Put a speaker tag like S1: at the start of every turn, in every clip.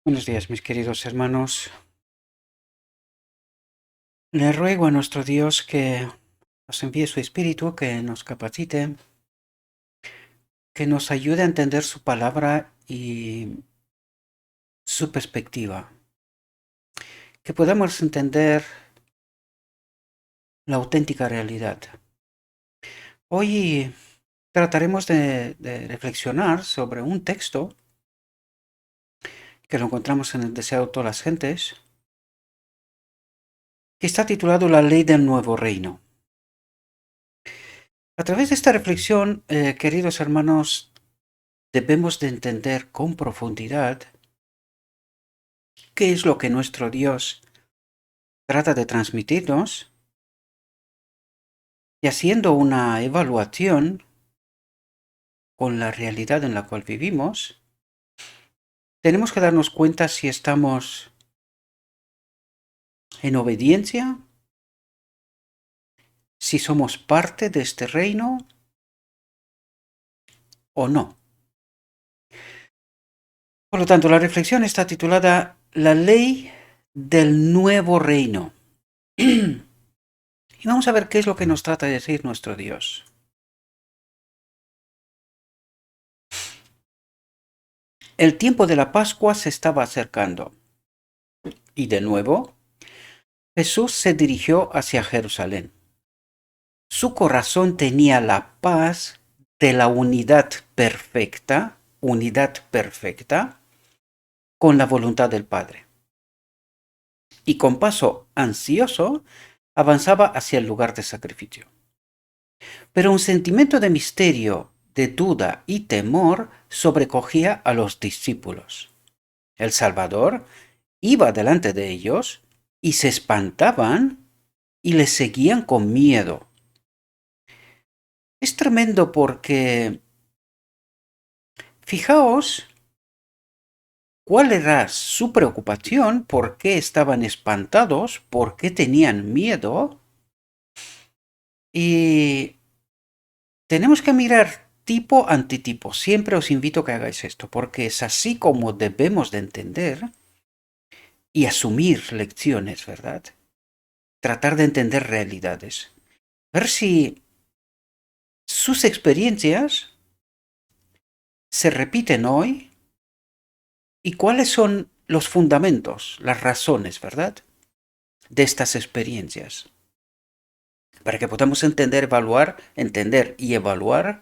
S1: Buenos días, mis queridos hermanos. Le ruego a nuestro Dios que nos envíe su Espíritu, que nos capacite, que nos ayude a entender su palabra y su perspectiva, que podamos entender la auténtica realidad. Hoy trataremos de reflexionar sobre un texto que lo encontramos en el Deseado de todas las gentes, que está titulado La Ley del Nuevo Reino. A través de esta reflexión, queridos hermanos, debemos de entender con profundidad qué es lo que nuestro Dios trata de transmitirnos, y haciendo una evaluación con la realidad en la cual vivimos, tenemos que darnos cuenta si estamos en obediencia, si somos parte de este reino o no. Por lo tanto, la reflexión está titulada La Ley del Nuevo Reino. Y vamos a ver qué es lo que nos trata de decir nuestro Dios. El tiempo de la Pascua se estaba acercando. Y de nuevo, Jesús se dirigió hacia Jerusalén. Su corazón tenía la paz de la unidad perfecta, con la voluntad del Padre. Y con paso ansioso avanzaba hacia el lugar de sacrificio. Pero un sentimiento de misterio, de duda y temor sobrecogía a los discípulos. El Salvador iba delante de ellos y se espantaban y le seguían con miedo. Es tremendo porque fijaos cuál era su preocupación, por qué estaban espantados, por qué tenían miedo. Y tenemos que mirar tipo antitipo. Siempre os invito a que hagáis esto, porque es así como debemos de entender y asumir lecciones, ¿verdad? Tratar de entender realidades. Ver si sus experiencias se repiten hoy y cuáles son los fundamentos, las razones, ¿verdad?, de estas experiencias, para que podamos entender y evaluar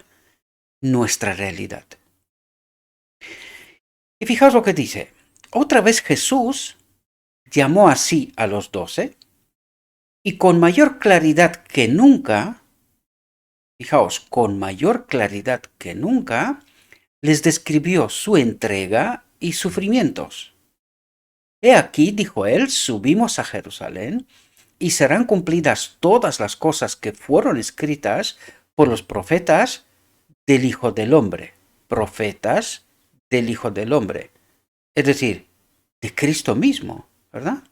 S1: nuestra realidad. Y fijaos lo que dice. Otra vez Jesús llamó así a los 12 y con mayor claridad que nunca, fijaos, con mayor claridad que nunca, les describió su entrega y sufrimientos. He aquí, dijo él, subimos a Jerusalén y serán cumplidas todas las cosas que fueron escritas por los profetas del Hijo del Hombre. Profetas del Hijo del Hombre. Es decir, de Cristo mismo, ¿verdad?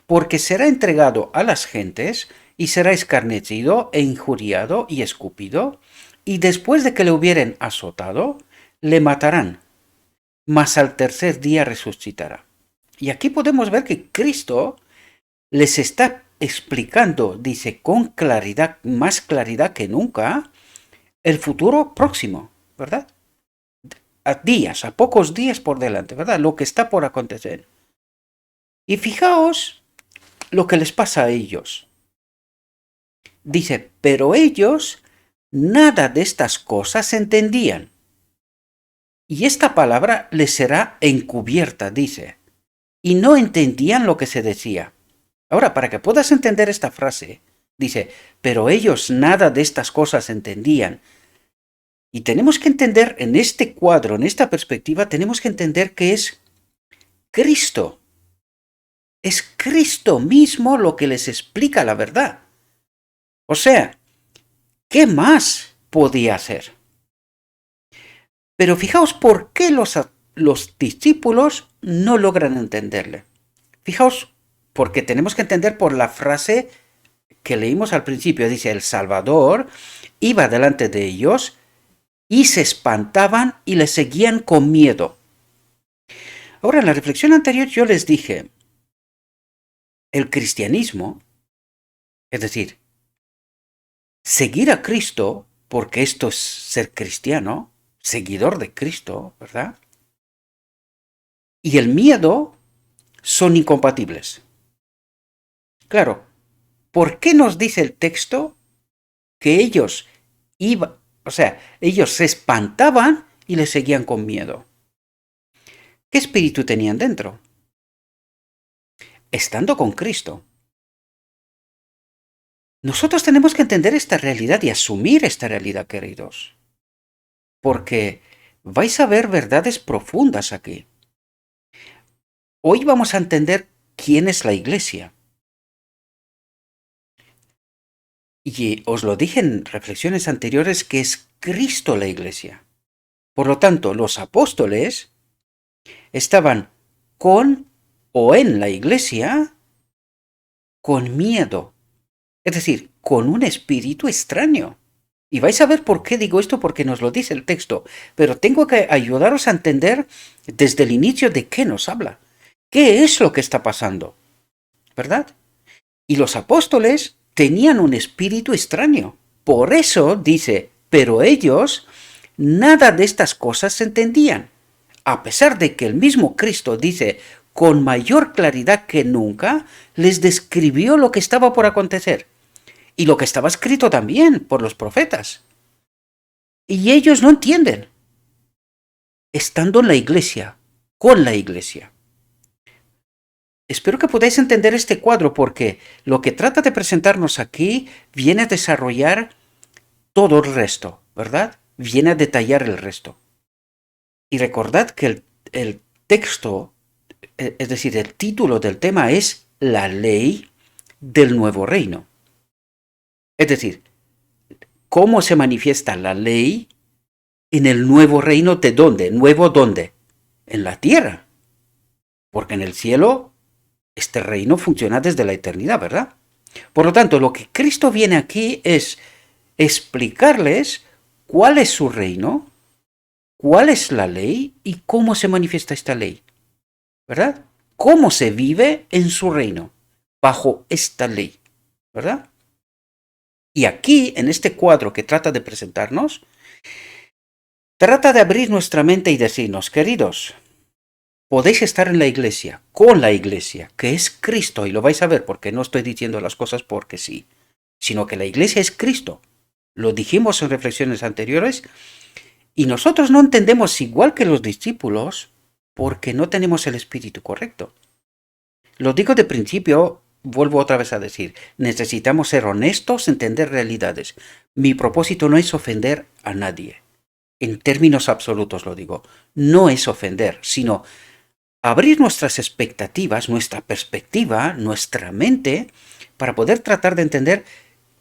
S1: Porque será entregado a las gentes y será escarnecido e injuriado y escupido, y después de que le hubieren azotado, le matarán, mas al tercer día resucitará. Y aquí podemos ver que Cristo les está explicando, dice, con claridad, más claridad que nunca, el futuro próximo, ¿verdad? A pocos días por delante, ¿verdad? Lo que está por acontecer. Y fijaos lo que les pasa a ellos. Dice, pero ellos nada de estas cosas entendían. Y esta palabra les será encubierta, dice, y no entendían lo que se decía. Ahora, para que puedas entender esta frase, dice, pero ellos nada de estas cosas entendían. Y tenemos que entender en este cuadro, en esta perspectiva, tenemos que entender que es Cristo. Es Cristo mismo lo que les explica la verdad. O sea, ¿qué más podía hacer? Pero fijaos por qué los discípulos no logran entenderle. Fijaos, porque tenemos que entender por la frase que leímos al principio. Dice, el Salvador iba delante de ellos y se espantaban y le seguían con miedo. Ahora, en la reflexión anterior yo les dije, el cristianismo, es decir, seguir a Cristo, porque esto es ser cristiano, seguidor de Cristo, ¿verdad? Y el miedo son incompatibles. Claro, ¿por qué nos dice el texto que ellos iban, o sea, ellos se espantaban y le seguían con miedo? ¿Qué espíritu tenían dentro? Estando con Cristo. Nosotros tenemos que entender esta realidad y asumir esta realidad, queridos, porque vais a ver verdades profundas aquí. Hoy vamos a entender quién es la iglesia. Y os lo dije en reflexiones anteriores que es Cristo la iglesia. Por lo tanto, los apóstoles estaban con o en la iglesia con miedo, es decir, con un espíritu extraño. Y vais a ver por qué digo esto, porque nos lo dice el texto, pero tengo que ayudaros a entender desde el inicio de qué nos habla, qué es lo que está pasando, ¿verdad? Y los apóstoles tenían un espíritu extraño. Por eso dice, pero ellos nada de estas cosas entendían, a pesar de que el mismo Cristo dice con mayor claridad que nunca, les describió lo que estaba por acontecer y lo que estaba escrito también por los profetas. Y ellos no entienden, estando en la iglesia, con la iglesia. Espero que podáis entender este cuadro porque lo que trata de presentarnos aquí viene a desarrollar todo el resto, ¿verdad? Viene a detallar el resto. Y recordad que el texto, es decir, el título del tema es La ley del nuevo reino. Es decir, ¿cómo se manifiesta la ley en el nuevo reino? ¿De dónde? ¿Nuevo dónde? En la tierra. Porque en el cielo este reino funciona desde la eternidad, ¿verdad? Por lo tanto, lo que Cristo viene aquí es explicarles cuál es su reino, cuál es la ley y cómo se manifiesta esta ley, ¿verdad? Cómo se vive en su reino, bajo esta ley, ¿verdad? Y aquí, en este cuadro que trata de presentarnos, trata de abrir nuestra mente y decirnos, queridos, podéis estar en la iglesia, con la iglesia, que es Cristo, y lo vais a ver porque no estoy diciendo las cosas porque sí, sino que la iglesia es Cristo. Lo dijimos en reflexiones anteriores, y nosotros no entendemos igual que los discípulos porque no tenemos el espíritu correcto. Lo digo de principio, vuelvo otra vez a decir, necesitamos ser honestos, entender realidades. Mi propósito no es ofender a nadie. En términos absolutos lo digo. No es ofender, sino abrir nuestras expectativas, nuestra perspectiva, nuestra mente, para poder tratar de entender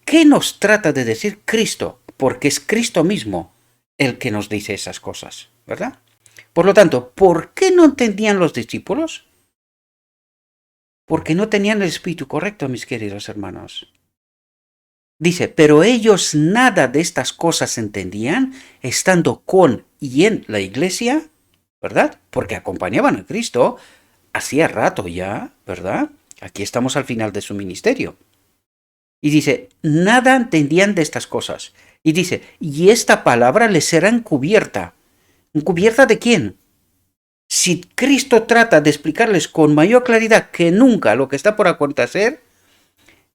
S1: qué nos trata de decir Cristo, porque es Cristo mismo el que nos dice esas cosas, ¿verdad? Por lo tanto, ¿por qué no entendían los discípulos? Porque no tenían el espíritu correcto, mis queridos hermanos. Dice, pero ellos nada de estas cosas entendían, estando con y en la iglesia, ¿verdad? Porque acompañaban a Cristo hacía rato ya, ¿verdad? Aquí estamos al final de su ministerio. Y dice, nada entendían de estas cosas. Y dice, y esta palabra les será encubierta. ¿Encubierta de quién? Si Cristo trata de explicarles con mayor claridad que nunca lo que está por acontecer,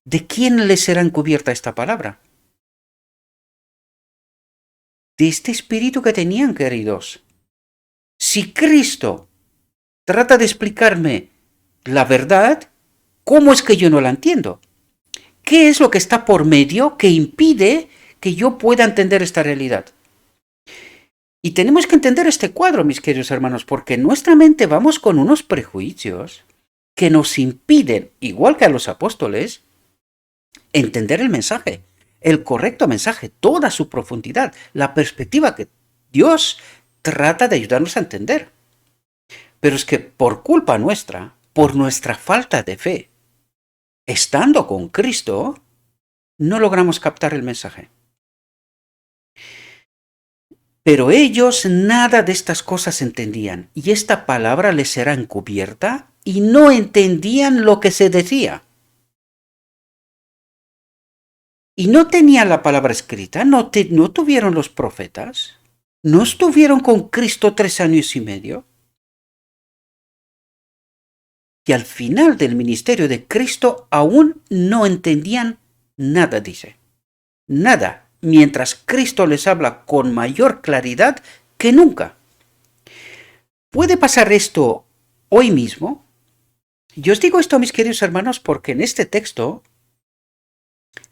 S1: ¿de quién les será encubierta esta palabra? De este espíritu que tenían, queridos. Si Cristo trata de explicarme la verdad, ¿cómo es que yo no la entiendo? ¿Qué es lo que está por medio que impide que yo pueda entender esta realidad? Y tenemos que entender este cuadro, mis queridos hermanos, porque en nuestra mente vamos con unos prejuicios que nos impiden, igual que a los apóstoles, entender el mensaje, el correcto mensaje, toda su profundidad, la perspectiva que Dios trata de ayudarnos a entender. Pero es que por culpa nuestra, por nuestra falta de fe, estando con Cristo, no logramos captar el mensaje. Pero ellos nada de estas cosas entendían, y esta palabra les era encubierta, y no entendían lo que se decía. Y no tenían la palabra escrita, no tuvieron los profetas, no estuvieron con Cristo 3 años y medio. Y al final del ministerio de Cristo aún no entendían nada, dice. Nada, mientras Cristo les habla con mayor claridad que nunca. ¿Puede pasar esto hoy mismo? Yo os digo esto, mis queridos hermanos, porque en este texto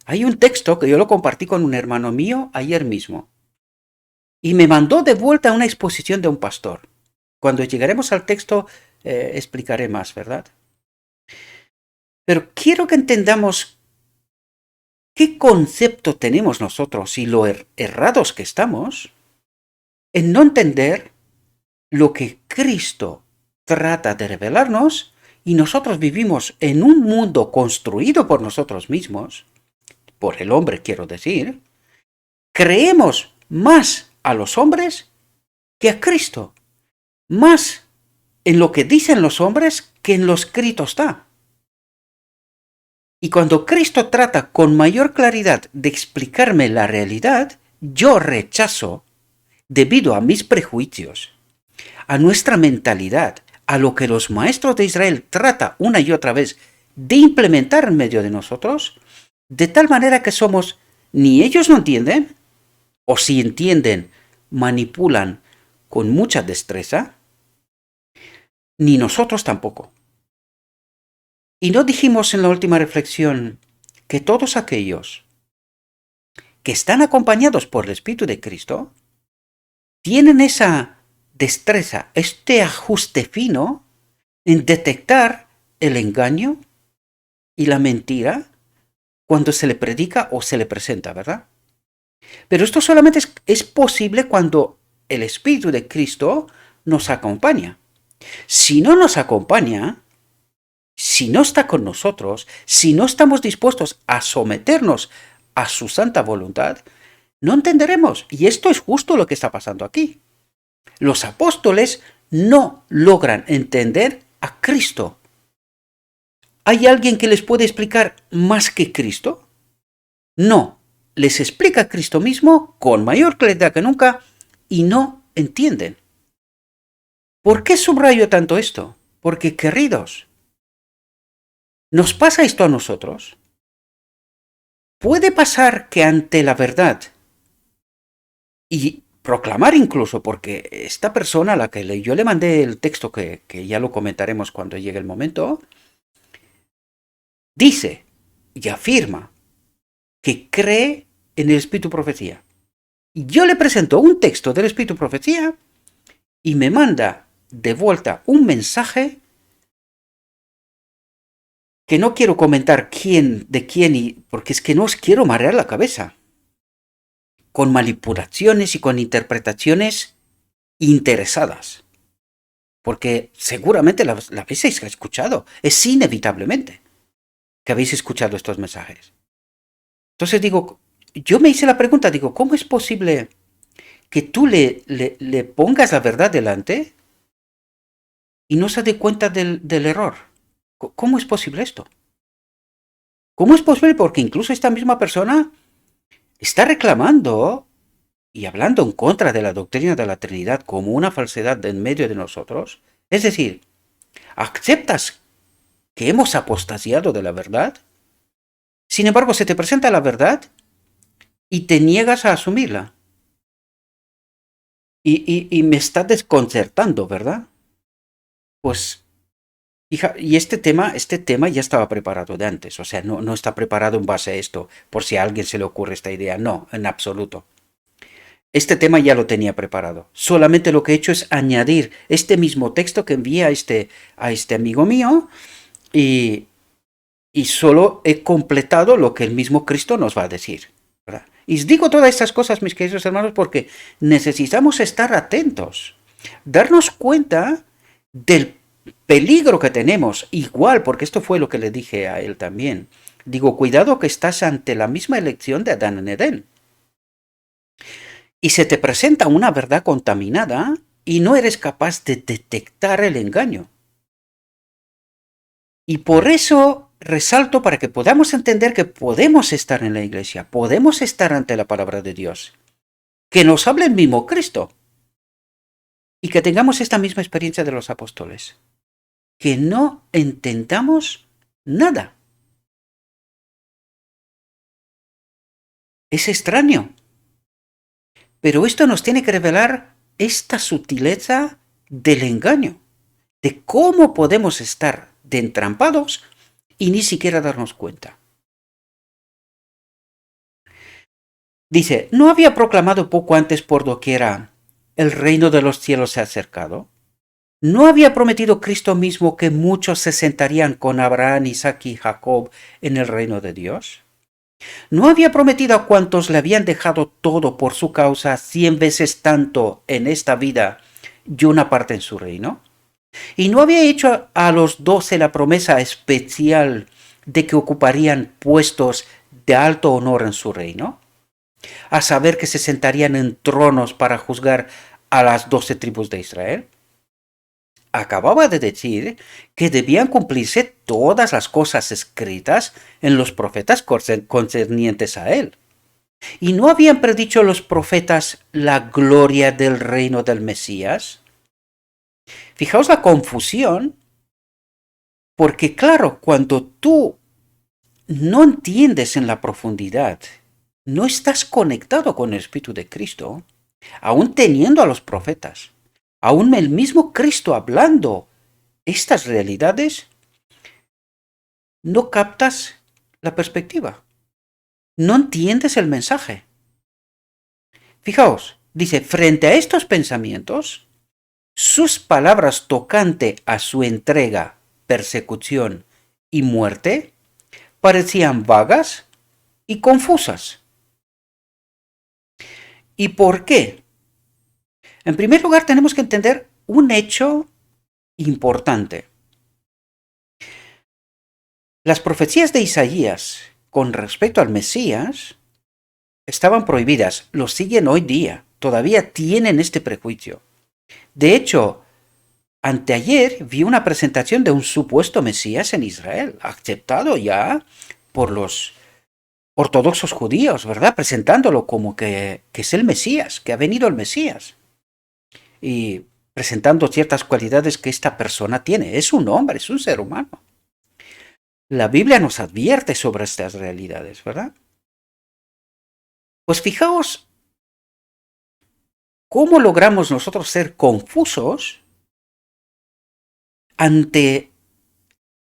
S1: hay un texto que yo lo compartí con un hermano mío ayer mismo. Y me mandó de vuelta a una exposición de un pastor. Cuando llegaremos al texto explicaré más, ¿verdad? Pero quiero que entendamos qué concepto tenemos nosotros y lo errados que estamos en no entender lo que Cristo trata de revelarnos, y nosotros vivimos en un mundo construido por nosotros mismos, por el hombre quiero decir, creemos más a los hombres que a Cristo, más en lo que dicen los hombres que en lo escrito está. Y cuando Cristo trata con mayor claridad de explicarme la realidad, yo rechazo, debido a mis prejuicios, a nuestra mentalidad, a lo que los maestros de Israel trata una y otra vez de implementar en medio de nosotros, de tal manera que somos, ni ellos no entienden, o si entienden, manipulan con mucha destreza, ni nosotros tampoco. Y no dijimos en la última reflexión que todos aquellos que están acompañados por el Espíritu de Cristo tienen esa destreza, este ajuste fino en detectar el engaño y la mentira cuando se le predica o se le presenta, ¿verdad? Pero esto solamente es posible cuando el Espíritu de Cristo nos acompaña. Si no nos acompaña, si no está con nosotros, si no estamos dispuestos a someternos a su santa voluntad, no entenderemos. Y esto es justo lo que está pasando aquí. Los apóstoles no logran entender a Cristo. ¿Hay alguien que les puede explicar más que Cristo? No. Les explica a Cristo mismo con mayor claridad que nunca y no entienden. ¿Por qué subrayo tanto esto? Porque, queridos, ¿nos pasa esto a nosotros? Puede pasar que ante la verdad, y proclamar incluso, porque esta persona a la que yo le mandé el texto, que ya lo comentaremos cuando llegue el momento, dice y afirma que cree en el Espíritu Profecía. Y yo le presento un texto del Espíritu Profecía y me manda de vuelta un mensaje que no quiero comentar de quién, porque es que no os quiero marear la cabeza, con manipulaciones y con interpretaciones interesadas, porque seguramente la habéis escuchado, es inevitablemente que habéis escuchado estos mensajes. Entonces digo, yo me hice la pregunta, digo, ¿cómo es posible que tú le pongas la verdad delante y no se dé cuenta del error? ¿Cómo es posible esto? ¿Cómo es posible? Porque incluso esta misma persona está reclamando y hablando en contra de la doctrina de la Trinidad como una falsedad en medio de nosotros. Es decir, ¿aceptas que hemos apostasiado de la verdad? Sin embargo, se te presenta la verdad y te niegas a asumirla. Y me está desconcertando, ¿verdad? Pues, hija, y este tema ya estaba preparado de antes. O sea, no está preparado en base a esto, por si a alguien se le ocurre esta idea. No, en absoluto. Este tema ya lo tenía preparado. Solamente lo que he hecho es añadir este mismo texto que envié a este amigo mío y solo he completado lo que el mismo Cristo nos va a decir, ¿verdad? Y os digo todas estas cosas, mis queridos hermanos, porque necesitamos estar atentos, darnos cuenta del peligro que tenemos, igual, porque esto fue lo que le dije a él también. Digo, cuidado que estás ante la misma elección de Adán en Edén. y se te presenta una verdad contaminada y no eres capaz de detectar el engaño. Y por eso resalto para que podamos entender que podemos estar en la iglesia, podemos estar ante la palabra de Dios, que nos hable el mismo Cristo y que tengamos esta misma experiencia de los apóstoles, que no entendamos nada. Es extraño, pero esto nos tiene que revelar esta sutileza del engaño, de cómo podemos estar de entrampados y ni siquiera darnos cuenta. Dice, ¿no había proclamado poco antes por doquiera, el reino de los cielos se ha acercado? ¿No había prometido Cristo mismo que muchos se sentarían con Abraham, Isaac y Jacob en el reino de Dios? ¿No había prometido a cuantos le habían dejado todo por su causa 100 veces tanto en esta vida y una parte en su reino? ¿Y no había hecho a los 12 la promesa especial de que ocuparían puestos de alto honor en su reino? A saber que se sentarían en tronos para juzgar a las 12 tribus de Israel. Acababa de decir que debían cumplirse todas las cosas escritas en los profetas concernientes a él. ¿Y no habían predicho los profetas la gloria del reino del Mesías? Fijaos la confusión, porque claro, cuando tú no entiendes en la profundidad, no estás conectado con el Espíritu de Cristo, aún teniendo a los profetas, aún el mismo Cristo hablando estas realidades, no captas la perspectiva, no entiendes el mensaje. Fijaos, dice, frente a estos pensamientos, sus palabras tocante a su entrega, persecución y muerte parecían vagas y confusas. ¿Y por qué? En primer lugar, tenemos que entender un hecho importante. Las profecías de Isaías con respecto al Mesías estaban prohibidas, lo siguen hoy día, todavía tienen este prejuicio. De hecho, anteayer vi una presentación de un supuesto Mesías en Israel, aceptado ya por los ortodoxos judíos, ¿verdad? Presentándolo como que es el Mesías, que ha venido el Mesías. Y presentando ciertas cualidades que esta persona tiene. Es un hombre, es un ser humano. La Biblia nos advierte sobre estas realidades, ¿verdad? Pues fijaos cómo logramos nosotros ser confusos ante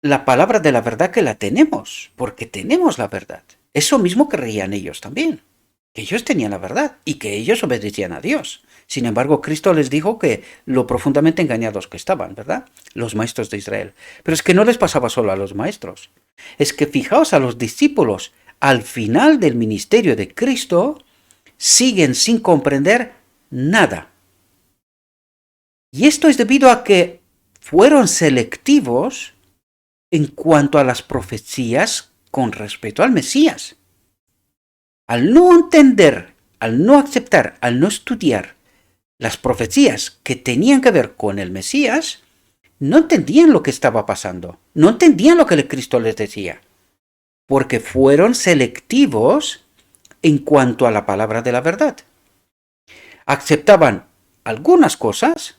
S1: la palabra de la verdad que la tenemos, porque tenemos la verdad. Eso mismo creían ellos también, que ellos tenían la verdad y que ellos obedecían a Dios. Sin embargo, Cristo les dijo que lo profundamente engañados que estaban, ¿verdad? Los maestros de Israel. Pero es que no les pasaba solo a los maestros. Es que fijaos a los discípulos, al final del ministerio de Cristo, siguen sin comprender nada. Y esto es debido a que fueron selectivos en cuanto a las profecías con respecto al Mesías. Al no entender, al no aceptar, al no estudiar las profecías que tenían que ver con el Mesías, no entendían lo que estaba pasando, no entendían lo que el Cristo les decía, porque fueron selectivos en cuanto a la palabra de la verdad. Aceptaban algunas cosas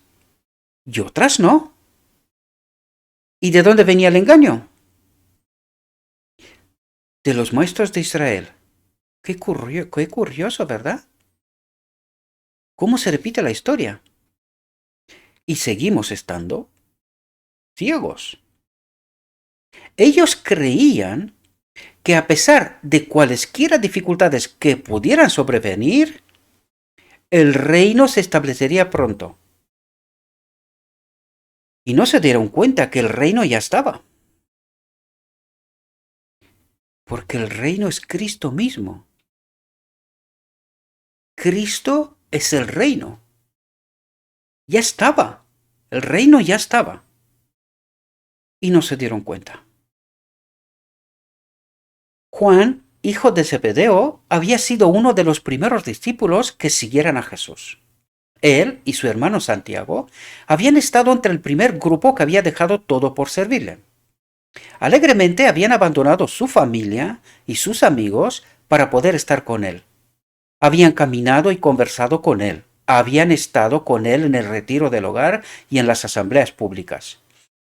S1: y otras no. ¿Y de dónde venía el engaño? De los maestros de Israel. Qué curioso, ¿verdad? ¿Cómo se repite la historia? Y seguimos estando ciegos. Ellos creían que a pesar de cualesquiera dificultades que pudieran sobrevenir, el reino se establecería pronto. Y no se dieron cuenta que el reino ya estaba. Porque el reino es Cristo mismo. Cristo es el reino. Ya estaba. El reino ya estaba. Y no se dieron cuenta. Juan hijo de Zebedeo, había sido uno de los primeros discípulos que siguieran a Jesús. Él y su hermano Santiago habían estado entre el primer grupo que había dejado todo por servirle. Alegremente habían abandonado su familia y sus amigos para poder estar con él. Habían caminado y conversado con él. Habían estado con él en el retiro del hogar y en las asambleas públicas.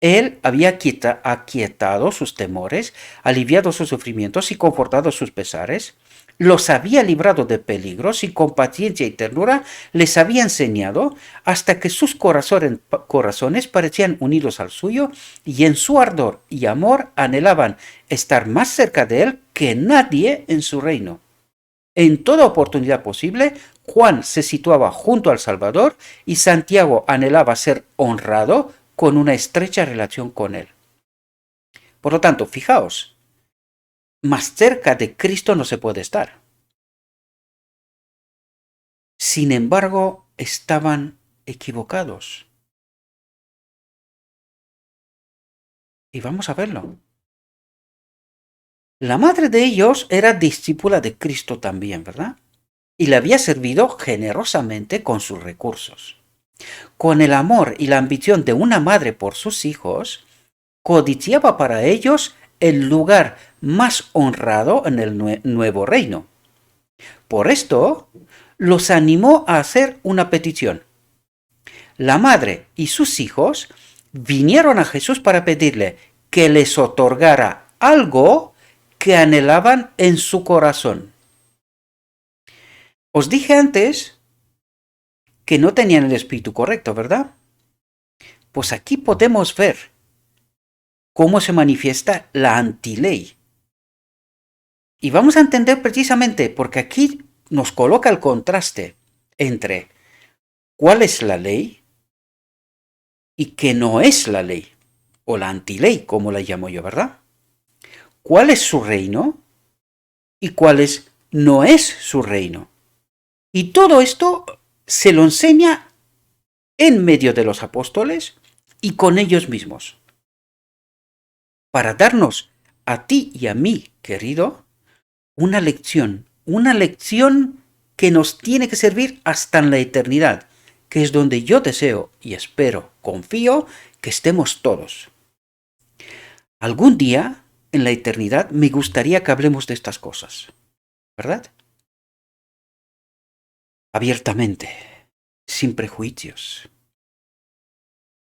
S1: Él había aquietado sus temores, aliviado sus sufrimientos y confortado sus pesares. Los había librado de peligros y con paciencia y ternura les había enseñado hasta que sus corazones parecían unidos al suyo y en su ardor y amor anhelaban estar más cerca de él que nadie en su reino. En toda oportunidad posible, Juan se situaba junto al Salvador y Santiago anhelaba ser honrado con una estrecha relación con él. Por lo tanto, fijaos, más cerca de Cristo no se puede estar. Sin embargo, estaban equivocados. Y vamos a verlo. La madre de ellos era discípula de Cristo también, ¿verdad? Y le había servido generosamente con sus recursos. Con el amor y la ambición de una madre por sus hijos, codiciaba para ellos el lugar más honrado en el nuevo reino. Por esto, los animó a hacer una petición. La madre y sus hijos vinieron a Jesús para pedirle que les otorgara algo que anhelaban en su corazón. Os dije antes que no tenían el espíritu correcto, ¿verdad? Pues aquí podemos ver cómo se manifiesta la antiley. Y vamos a entender precisamente, porque aquí nos coloca el contraste entre cuál es la ley y qué no es la ley, o la antiley, como la llamo yo, ¿verdad? ¿Cuál es su reino y cuál no es su reino? Y todo esto se lo enseña en medio de los apóstoles y con ellos mismos, para darnos a ti y a mí, querido, una lección que nos tiene que servir hasta en la eternidad, que es donde yo deseo y espero, confío, que estemos todos. Algún día, en la eternidad, me gustaría que hablemos de estas cosas, ¿verdad? Abiertamente, sin prejuicios,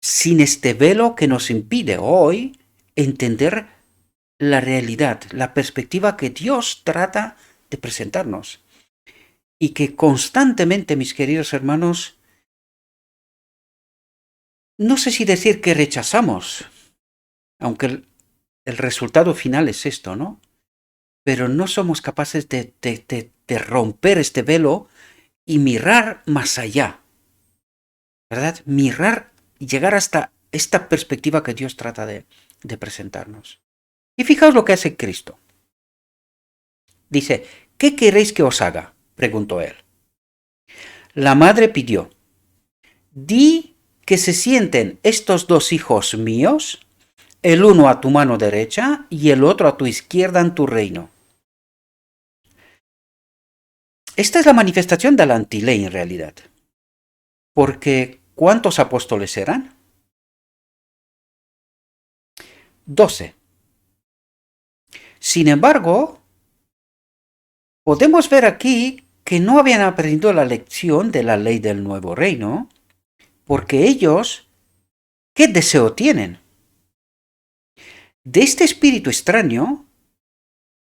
S1: sin este velo que nos impide hoy entender la realidad, la perspectiva que Dios trata de presentarnos. Y que constantemente, mis queridos hermanos, no sé si decir que rechazamos, aunque el resultado final es esto, ¿no? Pero no somos capaces de romper este velo y mirar más allá, ¿verdad? Mirar y llegar hasta esta perspectiva que Dios trata de presentarnos. Y fijaos lo que hace Cristo. Dice, ¿qué queréis que os haga?, preguntó él. La madre pidió, di que se sienten estos dos hijos míos, el uno a tu mano derecha y el otro a tu izquierda en tu reino. Esta es la manifestación de la antiley en realidad. Porque, ¿cuántos apóstoles eran? 12. Sin embargo, podemos ver aquí que no habían aprendido la lección de la ley del nuevo reino, porque ellos, ¿qué deseo tienen? De este espíritu extraño,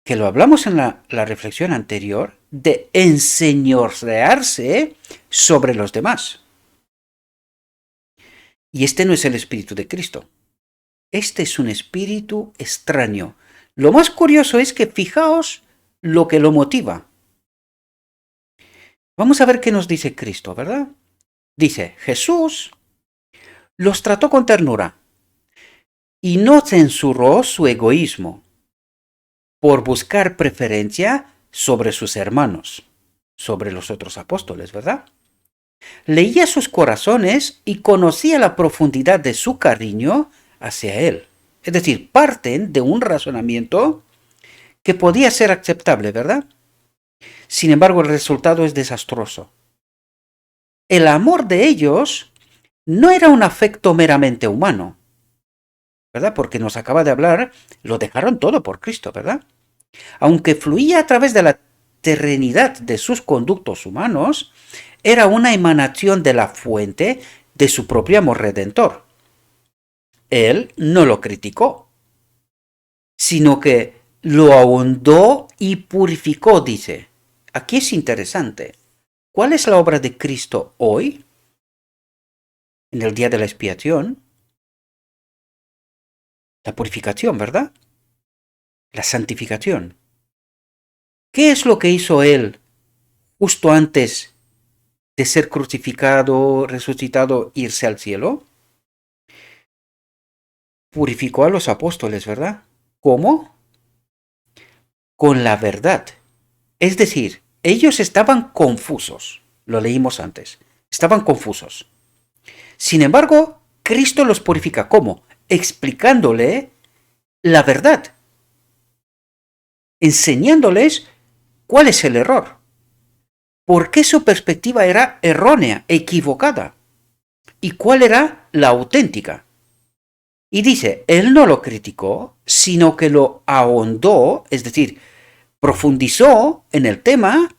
S1: que lo hablamos en la reflexión anterior, de enseñorearse sobre los demás. Y este no es el espíritu de Cristo. Este es un espíritu extraño. Lo más curioso es que fijaos lo que lo motiva. Vamos a ver qué nos dice Cristo, ¿verdad? Dice, Jesús los trató con ternura y no censuró su egoísmo por buscar preferencia sobre sus hermanos, sobre los otros apóstoles, ¿verdad? Leía sus corazones y conocía la profundidad de su cariño hacia él. Es decir, parten de un razonamiento que podía ser aceptable, ¿verdad? Sin embargo, el resultado es desastroso. El amor de ellos no era un afecto meramente humano, ¿verdad? Porque nos acaba de hablar, lo dejaron todo por Cristo, ¿verdad? Aunque fluía a través de la terrenidad de sus conductos humanos, era una emanación de la fuente de su propio amor redentor. Él no lo criticó, sino que lo ahondó y purificó, dice. Aquí es interesante. ¿Cuál es la obra de Cristo hoy, en el día de la expiación? La purificación, ¿verdad? La santificación. ¿Qué es lo que hizo Él justo antes de ser crucificado, resucitado, irse al cielo? Purificó a los apóstoles, ¿verdad? ¿Cómo? Con la verdad. Es decir, ellos estaban confusos. Lo leímos antes. Estaban confusos. Sin embargo, Cristo los purifica. ¿Cómo? Explicándole la verdad. Enseñándoles cuál es el error. ¿Por qué su perspectiva era errónea, equivocada? ¿Y cuál era la auténtica? Y dice, él no lo criticó, sino que lo ahondó, es decir, profundizó en el tema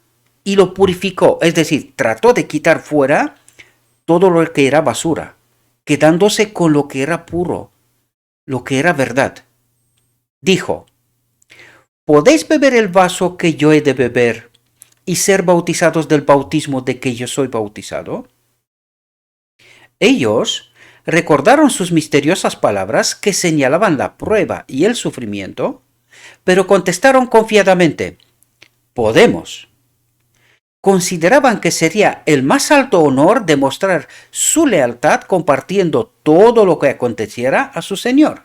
S1: y lo purificó, es decir, trató de quitar fuera todo lo que era basura, quedándose con lo que era puro, lo que era verdad. Dijo, ¿podéis beber el vaso que yo he de beber y ser bautizados del bautismo de que yo soy bautizado? Ellos recordaron sus misteriosas palabras que señalaban la prueba y el sufrimiento, pero contestaron confiadamente, podemos. Consideraban que sería el más alto honor demostrar su lealtad compartiendo todo lo que aconteciera a su Señor.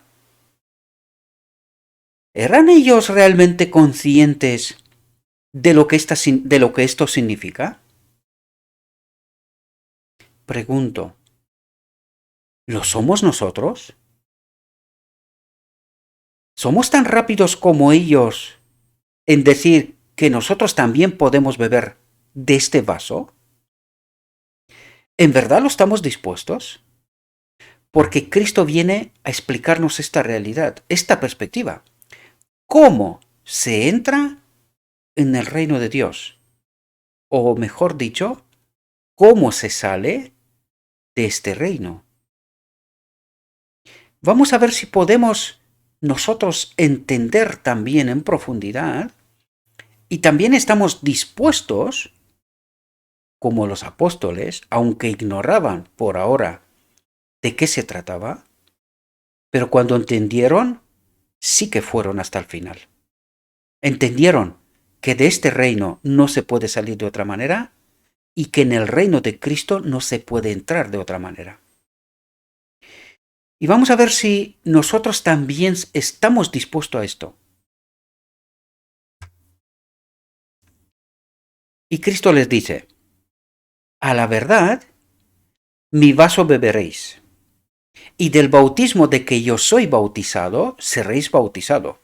S1: ¿Eran ellos realmente conscientes de lo que esto significa? Pregunto, ¿lo somos nosotros? ¿Somos tan rápidos como ellos en decir que nosotros también podemos beber de este vaso? ¿En verdad lo estamos dispuestos? Porque Cristo viene a explicarnos esta realidad, esta perspectiva. ¿Cómo se entra en el reino de Dios? O mejor dicho, ¿cómo se sale de este reino? Vamos a ver si podemos nosotros entender también en profundidad y también estamos dispuestos, como los apóstoles, aunque ignoraban por ahora de qué se trataba, pero cuando entendieron, sí que fueron hasta el final. Entendieron que de este reino no se puede salir de otra manera y que en el reino de Cristo no se puede entrar de otra manera. Y vamos a ver si nosotros también estamos dispuestos a esto. Y Cristo les dice, a la verdad, mi vaso beberéis, y del bautismo de que yo soy bautizado, seréis bautizado,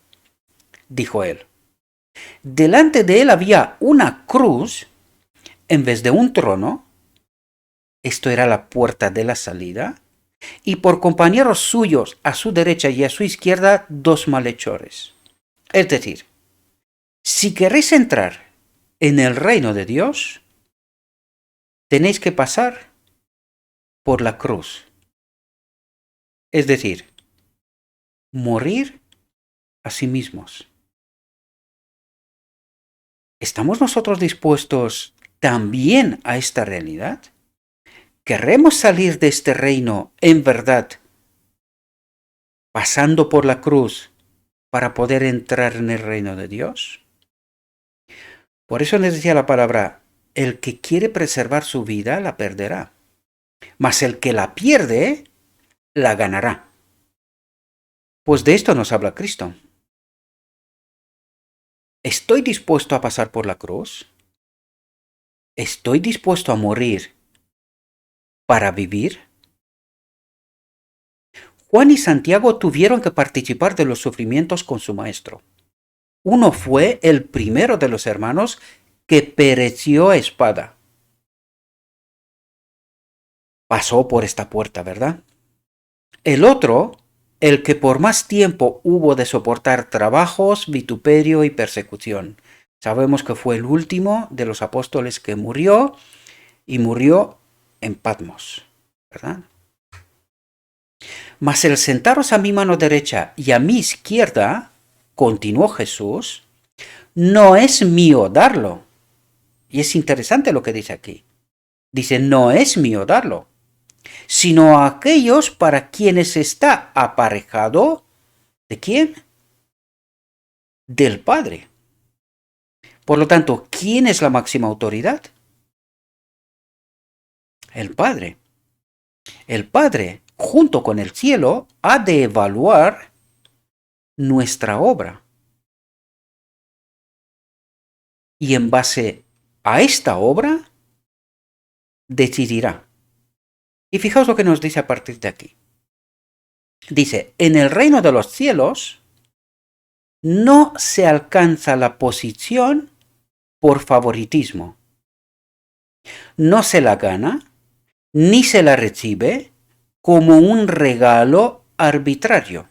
S1: dijo él. Delante de él había una cruz en vez de un trono, esto era la puerta de la salida, y por compañeros suyos a su derecha y a su izquierda dos malhechores. Es decir, si queréis entrar en el reino de Dios, tenéis que pasar por la cruz. Es decir, morir a sí mismos. ¿Estamos nosotros dispuestos también a esta realidad? ¿Queremos salir de este reino en verdad, pasando por la cruz para poder entrar en el reino de Dios? Por eso les decía la palabra, el que quiere preservar su vida la perderá, mas el que la pierde la ganará. Pues de esto nos habla Cristo. ¿Estoy dispuesto a pasar por la cruz? ¿Estoy dispuesto a morir para vivir? Juan y Santiago tuvieron que participar de los sufrimientos con su maestro. uno fue el primero de los hermanos que pereció a espada. Pasó por esta puerta, ¿verdad? El otro, el que por más tiempo hubo de soportar trabajos, vituperio y persecución. Sabemos que fue el último de los apóstoles que murió, y murió en Patmos, ¿verdad? Mas el sentaros a mi mano derecha y a mi izquierda, continuó Jesús, no es mío darlo. Y es interesante lo que dice aquí. Dice, no es mío darlo, sino a aquellos para quienes está aparejado. ¿De quién? Del Padre. Por lo tanto, ¿quién es la máxima autoridad? El Padre. El Padre, junto con el cielo, ha de evaluar nuestra obra. Y en base a esta obra, decidirá. Y fijaos lo que nos dice a partir de aquí. Dice, en el reino de los cielos no se alcanza la posición por favoritismo. No se la gana ni se la recibe como un regalo arbitrario.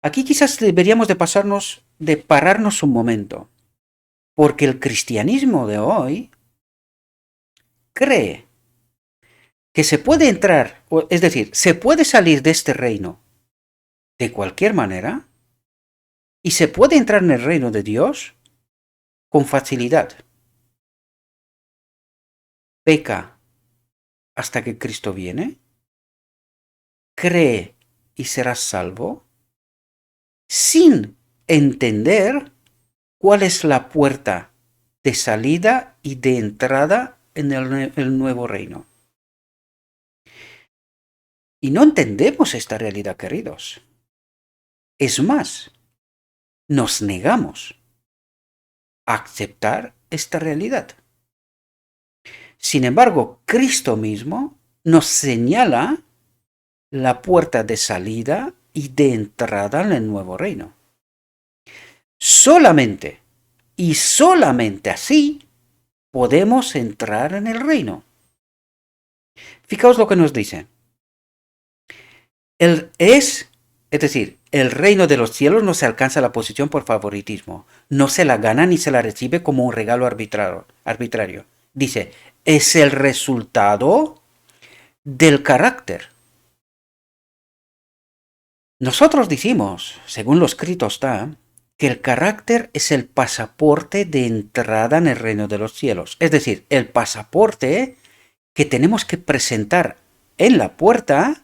S1: Aquí quizás deberíamos de pararnos un momento, porque el cristianismo de hoy cree que se puede entrar, es decir, se puede salir de este reino de cualquier manera y se puede entrar en el reino de Dios con facilidad. Peca hasta que Cristo viene, cree y serás salvo, sin entender cuál es la puerta de salida y de entrada en el nuevo reino. Y no entendemos esta realidad, queridos. Es más, nos negamos a aceptar esta realidad. Sin embargo, Cristo mismo nos señala la puerta de salida y de entrada en el nuevo reino. Solamente y solamente así podemos entrar en el reino. Fijaos lo que nos dice. Es decir, el reino de los cielos no se alcanza la posición por favoritismo, no se la gana ni se la recibe como un regalo arbitrario. Dice, es el resultado del carácter. Nosotros decimos, según lo escrito está, que el carácter es el pasaporte de entrada en el reino de los cielos. Es decir, el pasaporte que tenemos que presentar en la puerta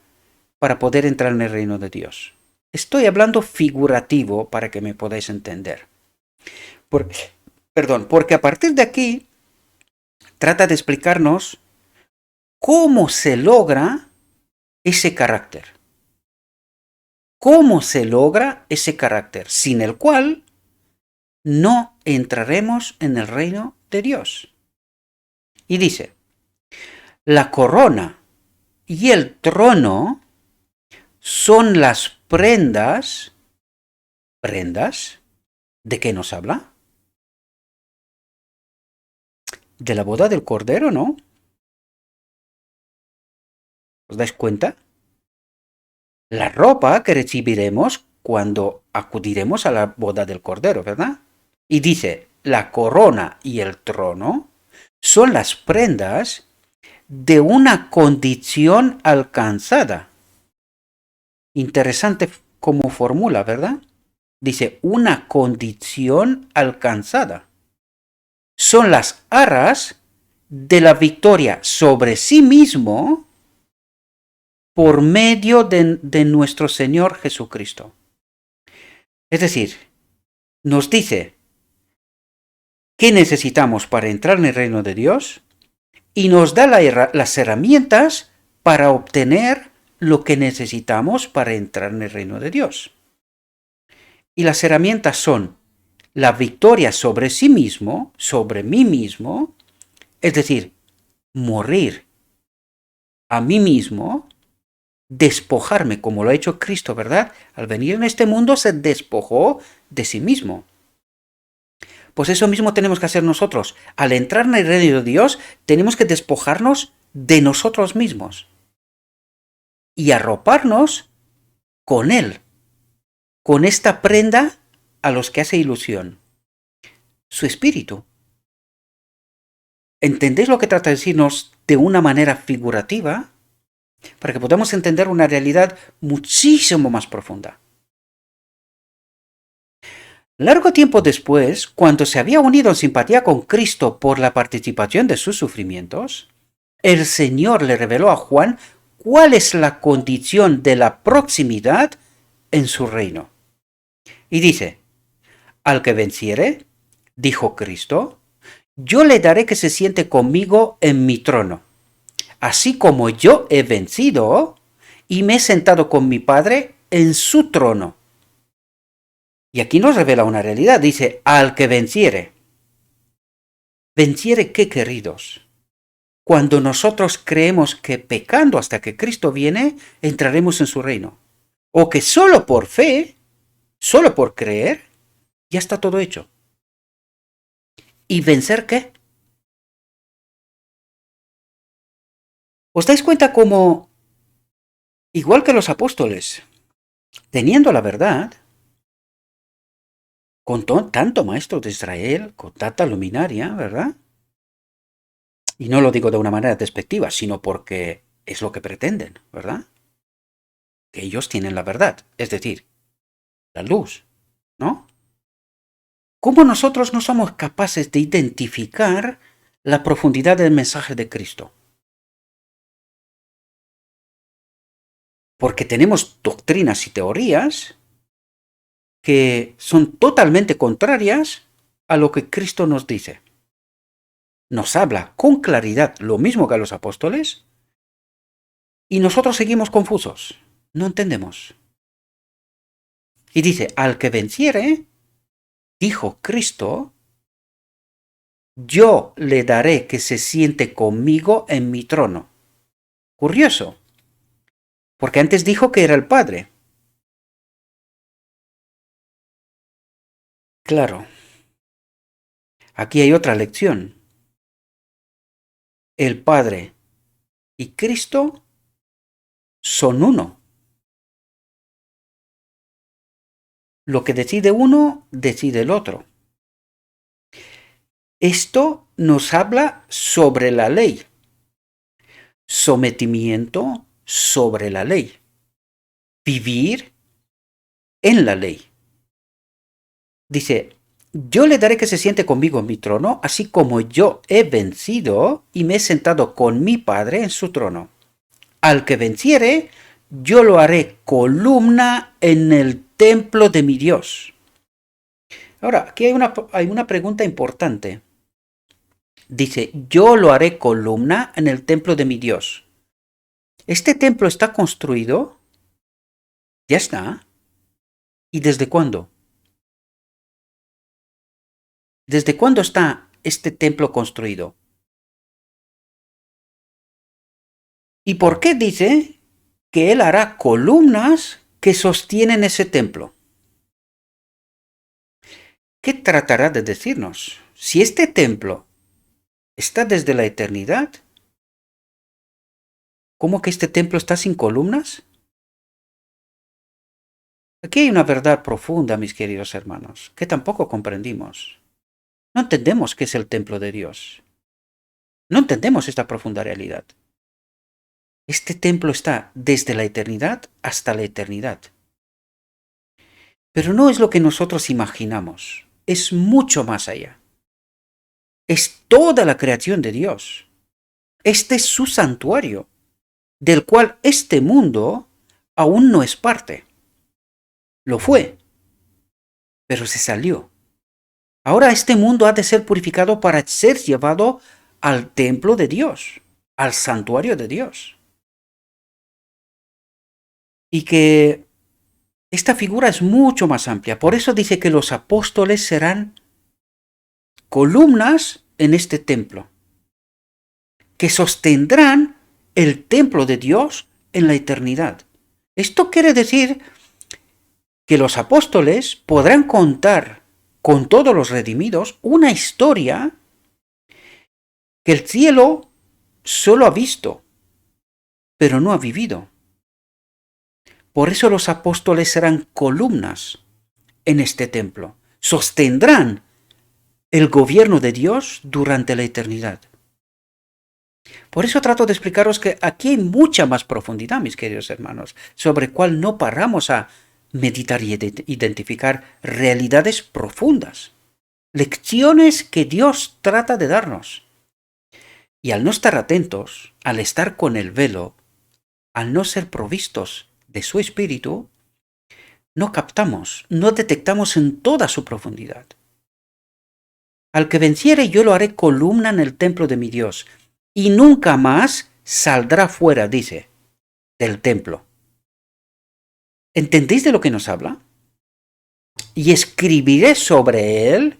S1: para poder entrar en el reino de Dios. Estoy hablando figurativo para que me podáis entender. Porque a partir de aquí trata de explicarnos cómo se logra ese carácter. ¿Cómo se logra ese carácter? Sin el cual no entraremos en el reino de Dios. Y dice, la corona y el trono son las prendas. ¿Prendas? ¿De qué nos habla? De la boda del Cordero, ¿no? ¿Os dais cuenta? La ropa que recibiremos cuando acudiremos a la boda del Cordero, ¿verdad? Y dice, la corona y el trono son las prendas de una condición alcanzada. Interesante como formula, ¿verdad? Dice, una condición alcanzada. Son las arras de la victoria sobre sí mismo por medio de nuestro Señor Jesucristo. Es decir, nos dice qué necesitamos para entrar en el reino de Dios y nos da las herramientas para obtener lo que necesitamos para entrar en el reino de Dios. Y las herramientas son la victoria sobre sí mismo, sobre mí mismo, es decir, morir a mí mismo, despojarme como lo ha hecho Cristo, ¿verdad? Al venir en este mundo se despojó de sí mismo. Pues eso mismo tenemos que hacer nosotros. Al entrar en el reino de Dios, tenemos que despojarnos de nosotros mismos y arroparnos con Él, con esta prenda a los que hace ilusión, su espíritu. ¿Entendéis lo que trata de decirnos de una manera figurativa? Para que podamos entender una realidad muchísimo más profunda. Largo tiempo después, cuando se había unido en simpatía con Cristo por la participación de sus sufrimientos, el Señor le reveló a Juan cuál es la condición de la proximidad en su reino. Y dice, al que venciere, dijo Cristo, yo le daré que se siente conmigo en mi trono, así como yo he vencido y me he sentado con mi Padre en su trono. Y aquí nos revela una realidad, dice, al que venciere. ¿Venciere qué, queridos? Cuando nosotros creemos que pecando hasta que Cristo viene, entraremos en su reino. O que solo por fe, solo por creer, ya está todo hecho. ¿Y vencer qué? ¿Os dais cuenta cómo, igual que los apóstoles, teniendo la verdad, con tanto maestro de Israel, con tanta luminaria, ¿verdad? Y no lo digo de una manera despectiva, sino porque es lo que pretenden, ¿verdad? Que ellos tienen la verdad, es decir, la luz, ¿no? ¿Cómo nosotros no somos capaces de identificar la profundidad del mensaje de Cristo? Porque tenemos doctrinas y teorías que son totalmente contrarias a lo que Cristo nos dice. Nos habla con claridad lo mismo que a los apóstoles y nosotros seguimos confusos, no entendemos. Y dice, al que venciere, dijo Cristo, yo le daré que se siente conmigo en mi trono. Curioso, porque antes dijo que era el Padre. Claro, aquí hay otra lección. El Padre y Cristo son uno. Lo que decide uno, decide el otro. Esto nos habla sobre la ley. Sometimiento sobre la ley. Vivir en la ley. Dice, yo le daré que se siente conmigo en mi trono, así como yo he vencido y me he sentado con mi Padre en su trono. Al que venciere, yo lo haré columna en el templo de mi Dios. Ahora, aquí hay una pregunta importante. Dice, yo lo haré columna en el templo de mi Dios. ¿Este templo está construido? Ya está. ¿Y desde cuándo? ¿Desde cuándo está este templo construido? ¿Y por qué dice que él hará columnas que sostienen ese templo? ¿Qué tratará de decirnos? Si este templo está desde la eternidad, ¿cómo que este templo está sin columnas? Aquí hay una verdad profunda, mis queridos hermanos, que tampoco comprendimos. No entendemos qué es el templo de Dios. No entendemos esta profunda realidad. Este templo está desde la eternidad hasta la eternidad. Pero no es lo que nosotros imaginamos. Es mucho más allá. Es toda la creación de Dios. Este es su santuario, del cual este mundo aún no es parte. Lo fue, pero se salió. Ahora este mundo ha de ser purificado para ser llevado al templo de Dios, al santuario de Dios. Y que esta figura es mucho más amplia. Por eso dice que los apóstoles serán columnas en este templo, que sostendrán el templo de Dios en la eternidad. Esto quiere decir que los apóstoles podrán contar con todos los redimidos una historia que el cielo solo ha visto, pero no ha vivido. Por eso los apóstoles serán columnas en este templo. Sostendrán el gobierno de Dios durante la eternidad. Por eso trato de explicaros que aquí hay mucha más profundidad, mis queridos hermanos, sobre cuál no paramos a meditar y identificar realidades profundas, lecciones que Dios trata de darnos. Y al no estar atentos, al estar con el velo, al no ser provistos de su espíritu, no captamos, no detectamos en toda su profundidad. Al que venciere yo lo haré columna en el templo de mi Dios, y nunca más saldrá fuera, dice, del templo. ¿Entendéis de lo que nos habla? Y escribiré sobre él,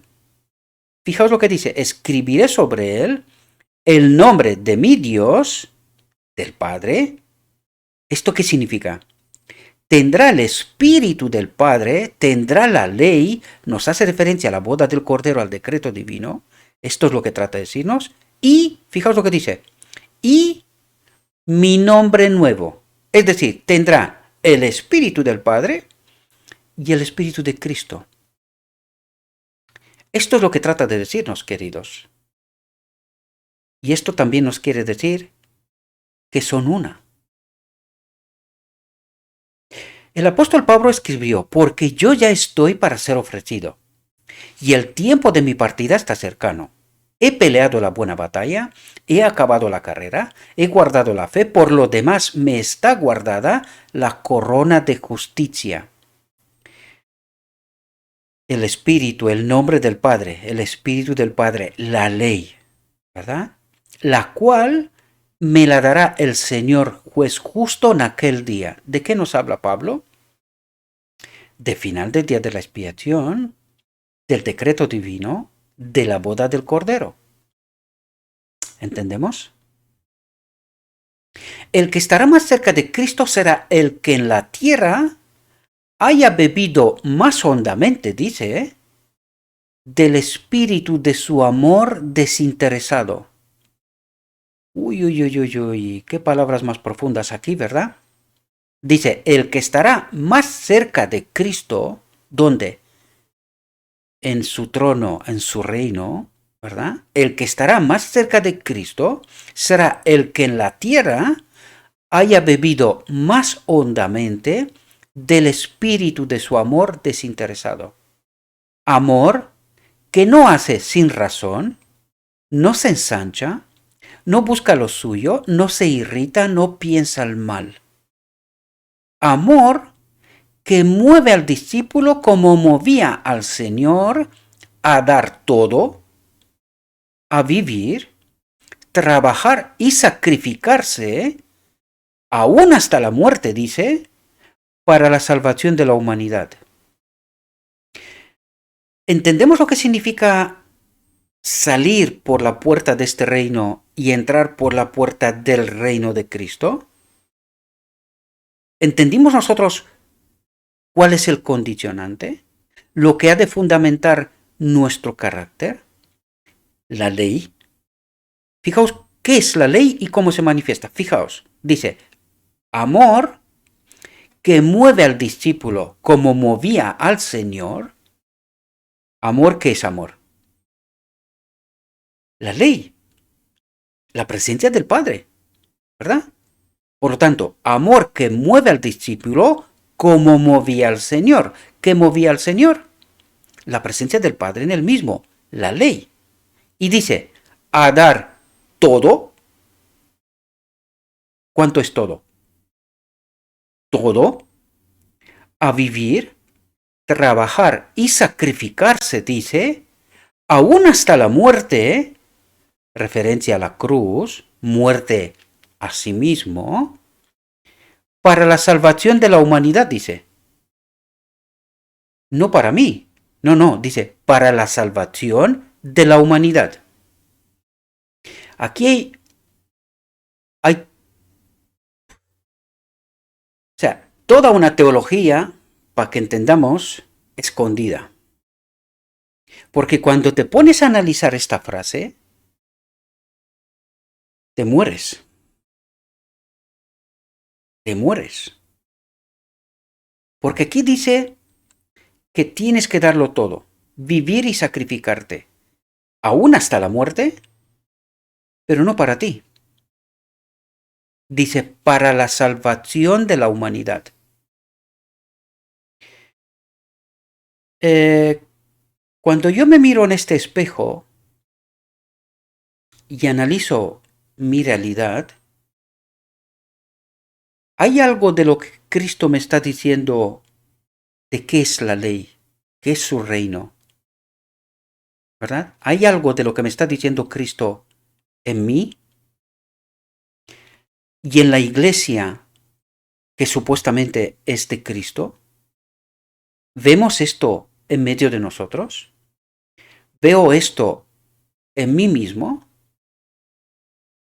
S1: fijaos lo que dice, escribiré sobre él el nombre de mi Dios, del Padre. ¿Esto qué significa? Tendrá el Espíritu del Padre, tendrá la ley, nos hace referencia a la boda del Cordero, al decreto divino. Esto es lo que trata de decirnos. Y, fijaos lo que dice, y mi nombre nuevo. Es decir, tendrá el Espíritu del Padre y el Espíritu de Cristo. Esto es lo que trata de decirnos, queridos. Y esto también nos quiere decir que son una. El apóstol Pablo escribió, porque yo ya estoy para ser ofrecido, y el tiempo de mi partida está cercano. He peleado la buena batalla, he acabado la carrera, he guardado la fe, por lo demás me está guardada la corona de justicia. El Espíritu, el nombre del Padre, el Espíritu del Padre, la ley, ¿verdad? La cual me la dará el Señor juez justo en aquel día. ¿De qué nos habla Pablo? De final del día de la expiación, del decreto divino, de la boda del Cordero. ¿Entendemos? El que estará más cerca de Cristo será el que en la tierra haya bebido más hondamente, dice, del espíritu de su amor desinteresado. Uy, uy, uy, uy, uy, qué palabras más profundas aquí, ¿verdad? Dice, el que estará más cerca de Cristo, ¿dónde? En su trono, en su reino, ¿verdad? El que estará más cerca de Cristo será el que en la tierra haya bebido más hondamente del espíritu de su amor desinteresado. Amor que no hace sin razón, no se ensancha, no busca lo suyo, no se irrita, no piensa el mal. Amor que mueve al discípulo como movía al Señor a dar todo, a vivir, trabajar y sacrificarse, aún hasta la muerte, dice, para la salvación de la humanidad. ¿Entendemos lo que significa salir por la puerta de este reino y entrar por la puerta del reino de Cristo? ¿Entendimos nosotros cuál es el condicionante? Lo que ha de fundamentar nuestro carácter. La ley. Fijaos qué es la ley y cómo se manifiesta. Fijaos, dice, amor que mueve al discípulo como movía al Señor. Amor, ¿qué es amor? La ley, la presencia del Padre, ¿verdad? Por lo tanto, amor que mueve al discípulo como movía al Señor. ¿Qué movía al Señor? La presencia del Padre en él mismo, la ley. Y dice, a dar todo. ¿Cuánto es todo? Todo. A vivir, trabajar y sacrificarse, dice, aún hasta la muerte, referencia a la cruz, muerte a sí mismo, para la salvación de la humanidad, dice. No para mí, no, dice, para la salvación de la humanidad. Aquí hay toda una teología, para que entendamos, escondida. Porque cuando te pones a analizar esta frase, te mueres. Te mueres. Porque aquí dice que tienes que darlo todo, vivir y sacrificarte, aún hasta la muerte, pero no para ti. Dice, para la salvación de la humanidad. Cuando yo me miro en este espejo y analizo mi realidad, hay algo de lo que Cristo me está diciendo de qué es la ley, qué es su reino, ¿verdad? Hay algo de lo que me está diciendo Cristo en mí y en la iglesia que supuestamente es de Cristo. ¿Vemos esto en medio de nosotros? ¿Veo esto en mí mismo?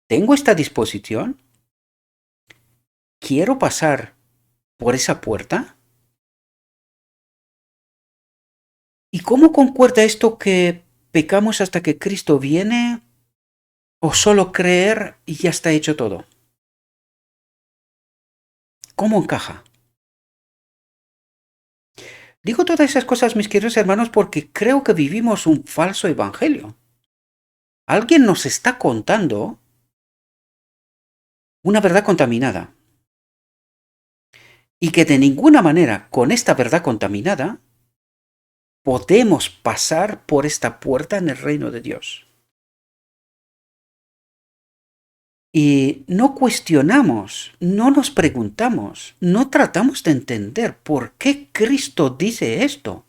S1: ¿Tengo esta disposición? ¿Quiero pasar por esa puerta? ¿Y cómo concuerda esto que pecamos hasta que Cristo viene o solo creer y ya está hecho todo? ¿Cómo encaja? Digo todas esas cosas, mis queridos hermanos, porque creo que vivimos un falso evangelio. Alguien nos está contando una verdad contaminada. Y que de ninguna manera con esta verdad contaminada podemos pasar por esta puerta en el reino de Dios. Y no cuestionamos, no nos preguntamos, no tratamos de entender por qué Cristo dice esto.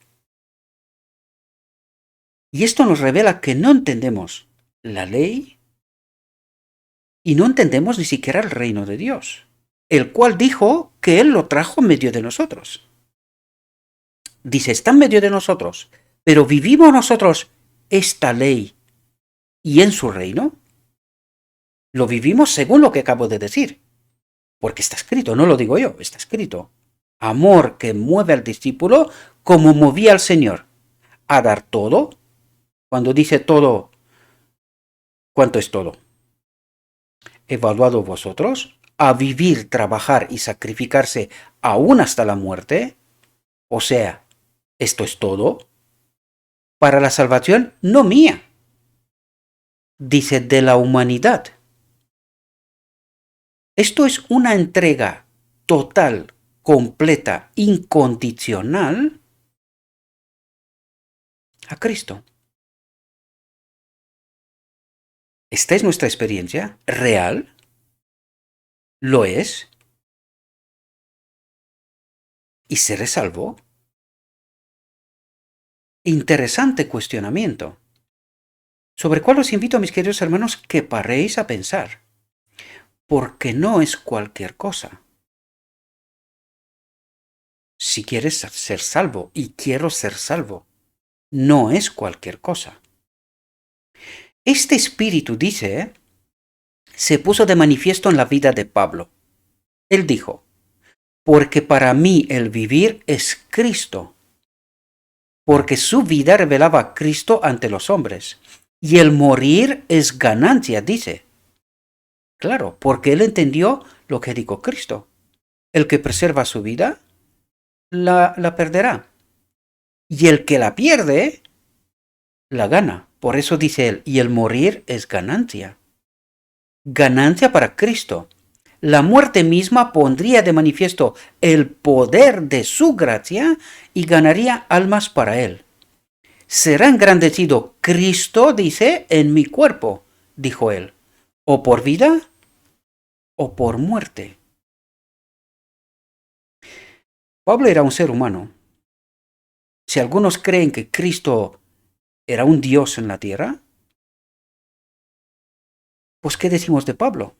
S1: Y esto nos revela que no entendemos la ley y no entendemos ni siquiera el reino de Dios, el cual dijo que Él lo trajo en medio de nosotros. Dice, está en medio de nosotros, pero ¿vivimos nosotros esta ley y en su reino? Lo vivimos según lo que acabo de decir, porque está escrito, no lo digo yo, está escrito. Amor que mueve al discípulo como movía al Señor, a dar todo. Cuando dice todo, ¿cuánto es todo? Evaluado vosotros, a vivir, trabajar y sacrificarse aún hasta la muerte. O sea, esto es todo para la salvación no mía, dice de la humanidad. Esto es una entrega total, completa, incondicional a Cristo. ¿Esta es nuestra experiencia real? ¿Lo es? ¿Y seré salvo? Interesante cuestionamiento, sobre cual os invito, mis queridos hermanos, que paréis a pensar, porque no es cualquier cosa. Si quieres ser salvo, y quiero ser salvo, no es cualquier cosa. Este espíritu, dice, se puso de manifiesto en la vida de Pablo. Él dijo, porque para mí el vivir es Cristo, porque su vida revelaba a Cristo ante los hombres, y el morir es ganancia, dice. Claro, porque él entendió lo que dijo Cristo. El que preserva su vida, la perderá. Y el que la pierde, la gana. Por eso dice él, y el morir es ganancia. Ganancia para Cristo. La muerte misma pondría de manifiesto el poder de su gracia y ganaría almas para él. Será engrandecido Cristo, dice, en mi cuerpo, dijo él, o por vida o por muerte. Pablo era un ser humano. Si algunos creen que Cristo era un Dios en la tierra, pues ¿qué decimos de Pablo?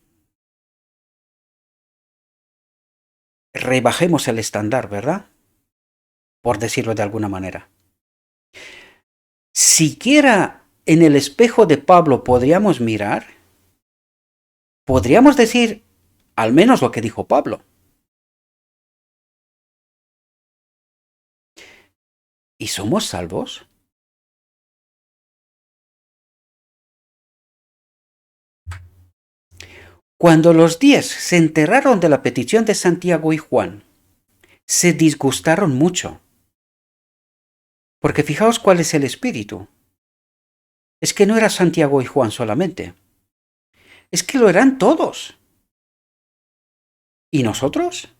S1: Rebajemos el estándar, ¿verdad? Por decirlo de alguna manera. Siquiera en el espejo de Pablo podríamos mirar, podríamos decir al menos lo que dijo Pablo. ¿Y somos salvos? Cuando los 10 se enteraron de la petición de Santiago y Juan, se disgustaron mucho. Porque fijaos cuál es el espíritu. Es que no era Santiago y Juan solamente. Es que lo eran todos. ¿Y nosotros?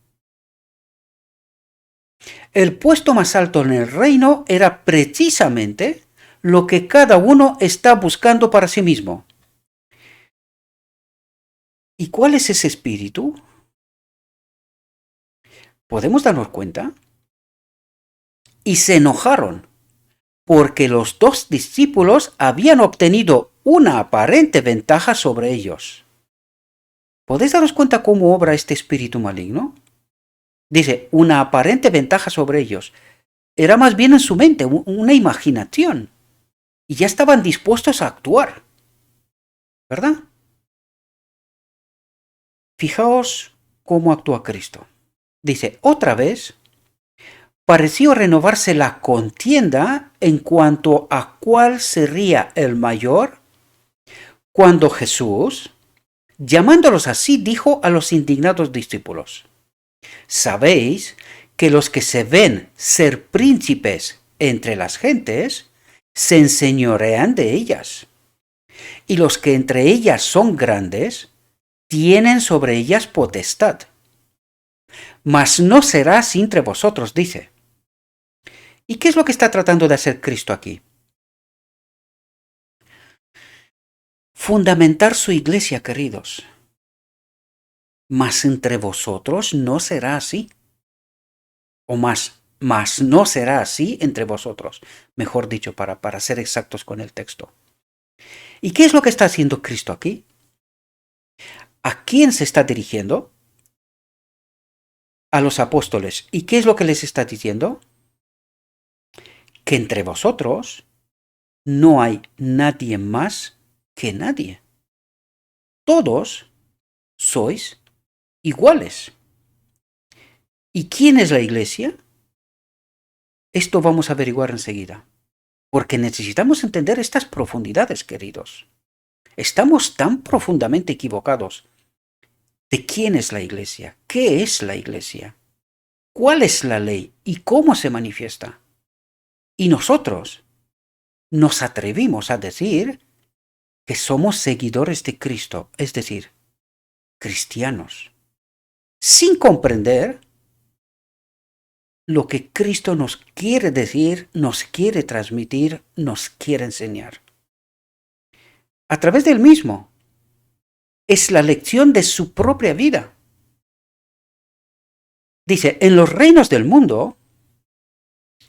S1: El puesto más alto en el reino era precisamente lo que cada uno está buscando para sí mismo. ¿Y cuál es ese espíritu? ¿Podemos darnos cuenta? Y se enojaron, porque los 2 discípulos habían obtenido una aparente ventaja sobre ellos. ¿Podéis daros cuenta cómo obra este espíritu maligno? Dice, una aparente ventaja sobre ellos. Era más bien en su mente, una imaginación. Y ya estaban dispuestos a actuar. ¿Verdad? Fijaos cómo actúa Cristo. Dice, otra vez, pareció renovarse la contienda en cuanto a cuál sería el mayor, cuando Jesús, llamándolos así, dijo a los indignados discípulos, sabéis que los que se ven ser príncipes entre las gentes, se enseñorean de ellas, y los que entre ellas son grandes, tienen sobre ellas potestad. Mas no será así entre vosotros, dice. ¿Y qué es lo que está tratando de hacer Cristo aquí? Fundamentar su iglesia, queridos. Mas entre vosotros no será así. O mas no será así entre vosotros. Mejor dicho, para ser exactos con el texto. ¿Y qué es lo que está haciendo Cristo aquí? ¿A quién se está dirigiendo? A los apóstoles. ¿Y qué es lo que les está diciendo? Que entre vosotros no hay nadie más que nadie. Todos sois iguales. ¿Y quién es la iglesia? Esto vamos a averiguar enseguida, porque necesitamos entender estas profundidades, queridos. Estamos tan profundamente equivocados. ¿De quién es la iglesia? ¿Qué es la iglesia? ¿Cuál es la ley y cómo se manifiesta? Y nosotros nos atrevimos a decir que somos seguidores de Cristo, es decir, cristianos, sin comprender lo que Cristo nos quiere decir, nos quiere transmitir, nos quiere enseñar. A través del mismo. Es la lección de su propia vida. Dice, en los reinos del mundo,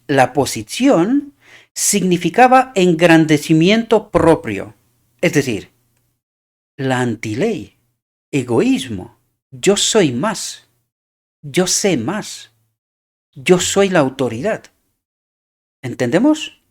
S1: la posición significaba engrandecimiento propio, es decir, la antiley, egoísmo, yo soy más, yo sé más, yo soy la autoridad. ¿Entendemos?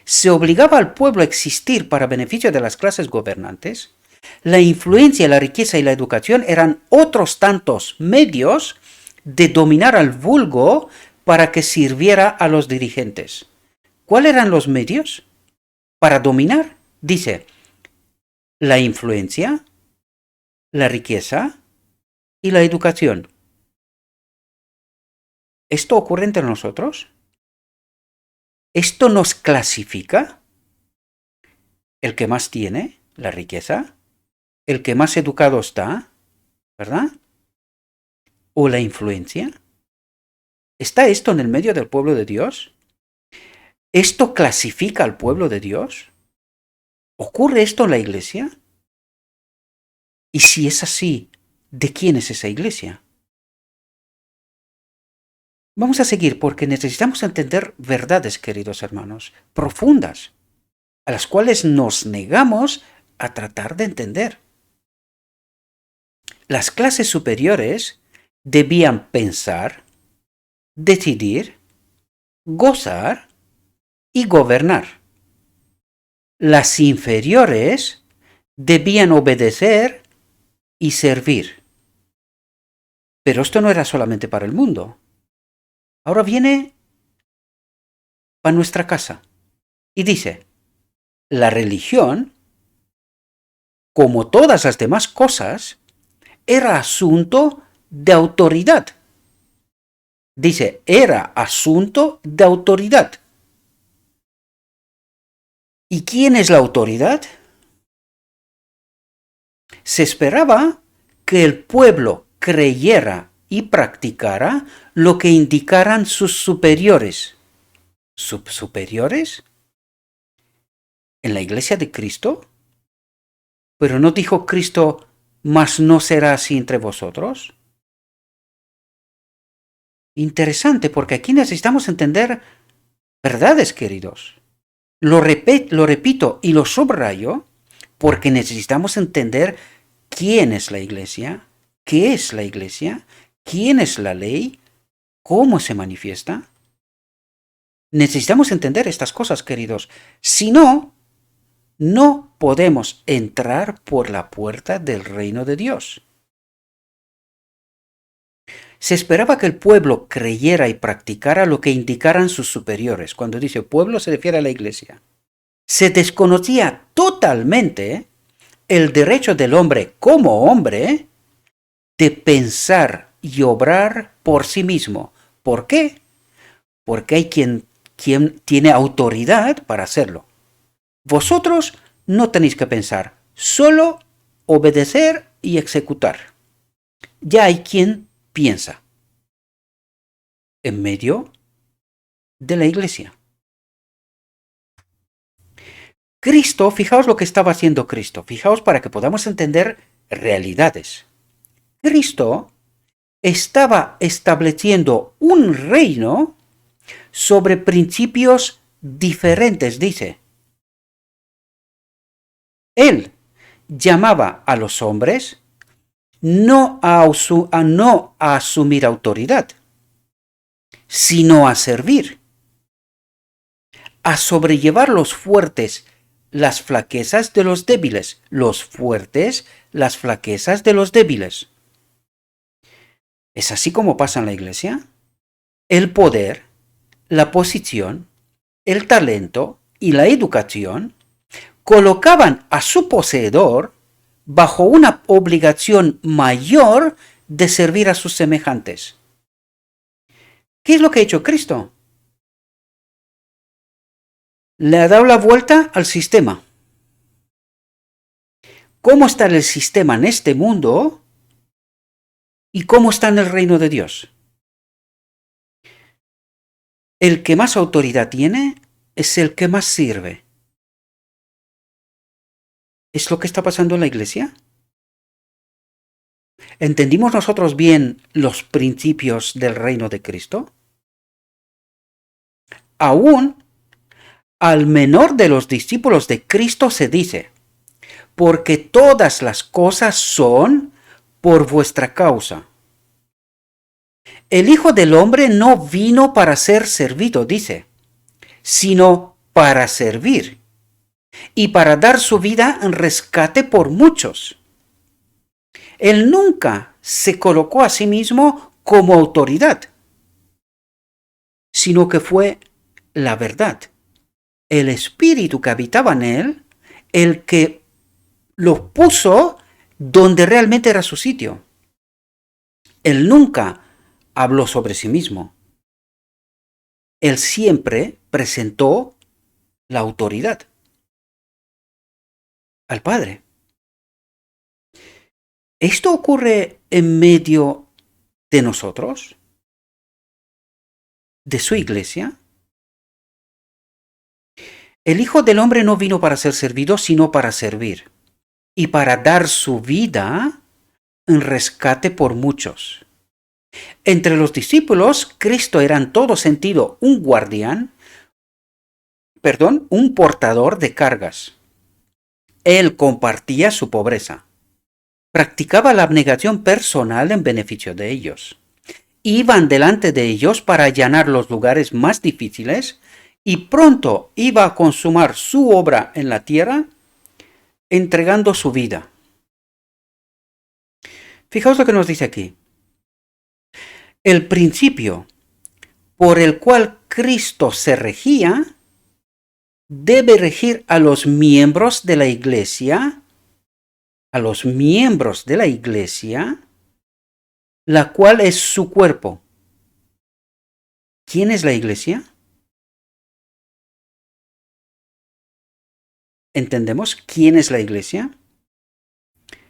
S1: Se obligaba al pueblo a existir para beneficio de las clases gobernantes. La influencia, la riqueza y la educación eran otros tantos medios de dominar al vulgo para que sirviera a los dirigentes. ¿Cuáles eran los medios para dominar? Dice, la influencia, la riqueza y la educación. ¿Esto ocurre entre nosotros? ¿Esto nos clasifica? El que más tiene, la riqueza, el que más educado está, ¿verdad? ¿O la influencia? ¿Está esto en el medio del pueblo de Dios? ¿Esto clasifica al pueblo de Dios? ¿Ocurre esto en la iglesia? Y si es así, ¿de quién es esa iglesia? Vamos a seguir porque necesitamos entender verdades, queridos hermanos, profundas, a las cuales nos negamos a tratar de entender. Las clases superiores debían pensar, decidir, gozar y gobernar. Las inferiores debían obedecer y servir. Pero esto no era solamente para el mundo. Ahora viene para nuestra casa. Y dice, la religión, como todas las demás cosas, era asunto de autoridad. Dice, era asunto de autoridad. ¿Y quién es la autoridad? Se esperaba que el pueblo creyera y practicara lo que indicaran sus superiores. ¿Superiores? ¿En la iglesia de Cristo? ¿Pero no dijo Cristo, mas no será así entre vosotros? Interesante, porque aquí necesitamos entender verdades, queridos. Lo repito y lo subrayo porque necesitamos entender quién es la iglesia, qué es la iglesia, quién es la ley, cómo se manifiesta. Necesitamos entender estas cosas, queridos. Si no, no podemos entrar por la puerta del reino de Dios. Se esperaba que el pueblo creyera y practicara lo que indicaran sus superiores. Cuando dice pueblo se refiere a la iglesia. Se desconocía totalmente el derecho del hombre como hombre de pensar y obrar por sí mismo. ¿Por qué? Porque hay quien tiene autoridad para hacerlo. Vosotros no tenéis que pensar, solo obedecer y ejecutar. Ya hay quien piensa en medio de la iglesia. Cristo, fijaos lo que estaba haciendo Cristo, fijaos para que podamos entender realidades. Cristo estaba estableciendo un reino sobre principios diferentes, dice. Él llamaba a los hombres no a asumir autoridad, sino a servir, a sobrellevar los fuertes las flaquezas de los débiles, los fuertes las flaquezas de los débiles. ¿Es así como pasa en la iglesia? El poder, la posición, el talento y la educación colocaban a su poseedor bajo una obligación mayor de servir a sus semejantes. ¿Qué es lo que ha hecho Cristo? Le ha dado la vuelta al sistema. ¿Cómo está el sistema en este mundo? ¿Y cómo está en el reino de Dios? El que más autoridad tiene es el que más sirve. ¿Es lo que está pasando en la iglesia? ¿Entendimos nosotros bien los principios del reino de Cristo? Aún al menor de los discípulos de Cristo se dice, porque todas las cosas son por vuestra causa. El Hijo del Hombre no vino para ser servido, dice, sino para servir y para dar su vida en rescate por muchos. Él nunca se colocó a sí mismo como autoridad, sino que fue la verdad, el espíritu que habitaba en él, el que lo puso donde realmente era su sitio. Él nunca habló sobre sí mismo. Él siempre presentó la autoridad al Padre. ¿Esto ocurre en medio de nosotros? ¿De su iglesia? El Hijo del Hombre no vino para ser servido, sino para servir y para dar su vida en rescate por muchos. Entre los discípulos, Cristo era en todo sentido un un portador de cargas. Él compartía su pobreza. Practicaba la abnegación personal en beneficio de ellos. Iban delante de ellos para allanar los lugares más difíciles y pronto iba a consumar su obra en la tierra entregando su vida. Fijaos lo que nos dice aquí. El principio por el cual Cristo se regía, debe regir a los miembros de la iglesia, la cual es su cuerpo. ¿Quién es la iglesia? ¿Entendemos quién es la iglesia?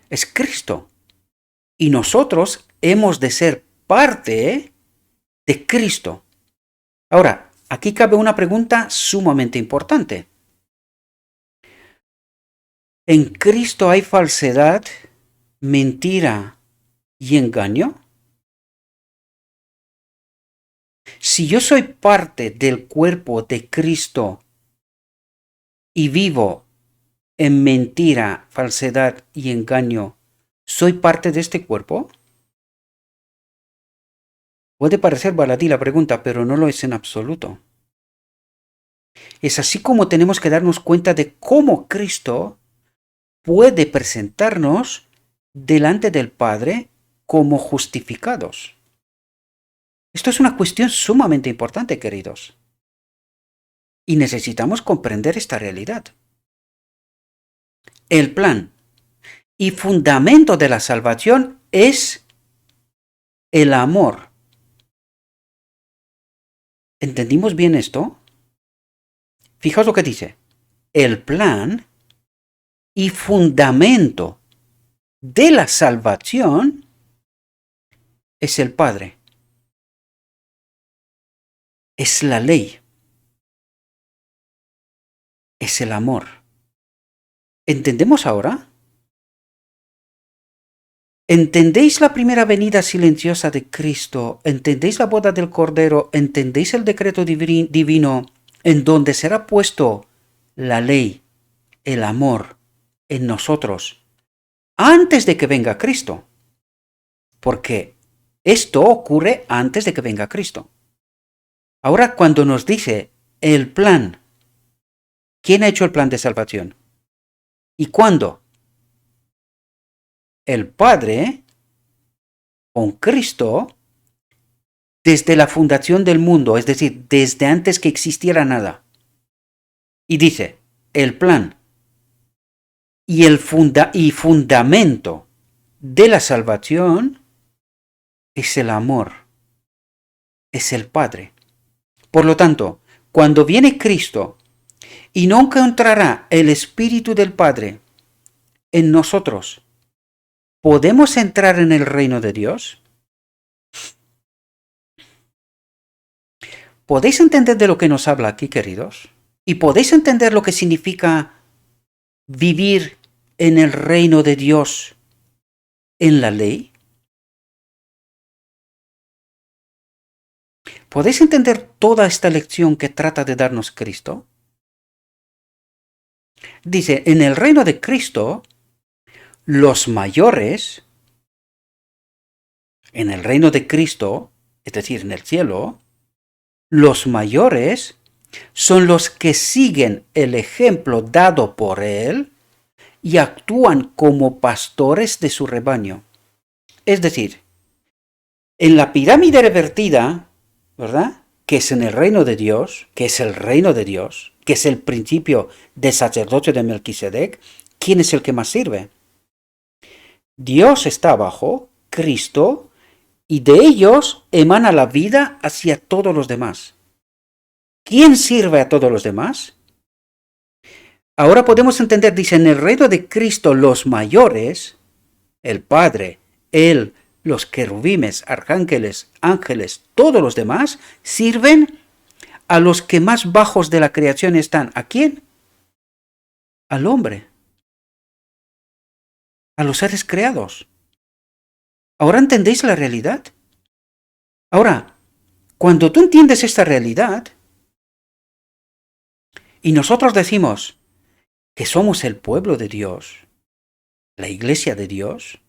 S1: Es Cristo. Y nosotros hemos de ser parte de Cristo. Ahora, aquí cabe una pregunta sumamente importante. ¿En Cristo hay falsedad, mentira y engaño? Si yo soy parte del cuerpo de Cristo y vivo en mentira, falsedad y engaño, ¿soy parte de este cuerpo? Puede parecer baladí la pregunta, pero no lo es en absoluto. Es así como tenemos que darnos cuenta de cómo Cristo puede presentarnos delante del Padre como justificados. Esto es una cuestión sumamente importante, queridos. Y necesitamos comprender esta realidad. El plan y fundamento de la salvación es el amor. ¿Entendimos bien esto? Fijaos lo que dice. El plan y fundamento de la salvación es el Padre. Es la ley. Es el amor. ¿Entendemos ahora? ¿Entendéis la primera venida silenciosa de Cristo? ¿Entendéis la boda del Cordero? ¿Entendéis el decreto divino en donde será puesto la ley, el amor en nosotros antes de que venga Cristo? Porque esto ocurre antes de que venga Cristo. Ahora, cuando nos dice el plan, ¿quién ha hecho el plan de salvación? ¿Y cuándo? El Padre, con Cristo, desde la fundación del mundo, es decir, desde antes que existiera nada. Y dice, el plan y fundamento de la salvación es el amor, es el Padre. Por lo tanto, cuando viene Cristo y no encontrará el Espíritu del Padre en nosotros, ¿podemos entrar en el reino de Dios? ¿Podéis entender de lo que nos habla aquí, queridos? ¿Y podéis entender lo que significa vivir en el reino de Dios en la ley? ¿Podéis entender toda esta lección que trata de darnos Cristo? Dice, en el reino de Cristo, los mayores, en el reino de Cristo, es decir, en el cielo, los mayores son los que siguen el ejemplo dado por Él y actúan como pastores de su rebaño. Es decir, en la pirámide revertida, ¿verdad? Que es en el reino de Dios, que es el reino de Dios, que es el principio de sacerdocio de Melquisedec, ¿quién es el que más sirve? Dios está abajo, Cristo, y de ellos emana la vida hacia todos los demás. ¿Quién sirve a todos los demás? Ahora podemos entender, dice, en el reino de Cristo los mayores, el Padre, Él, los querubines, arcángeles, ángeles, todos los demás, sirven a los que más bajos de la creación están. ¿A quién? Al hombre. A los seres creados. ¿Ahora entendéis la realidad? Ahora, cuando tú entiendes esta realidad, y nosotros decimos que somos el pueblo de Dios, la iglesia de Dios,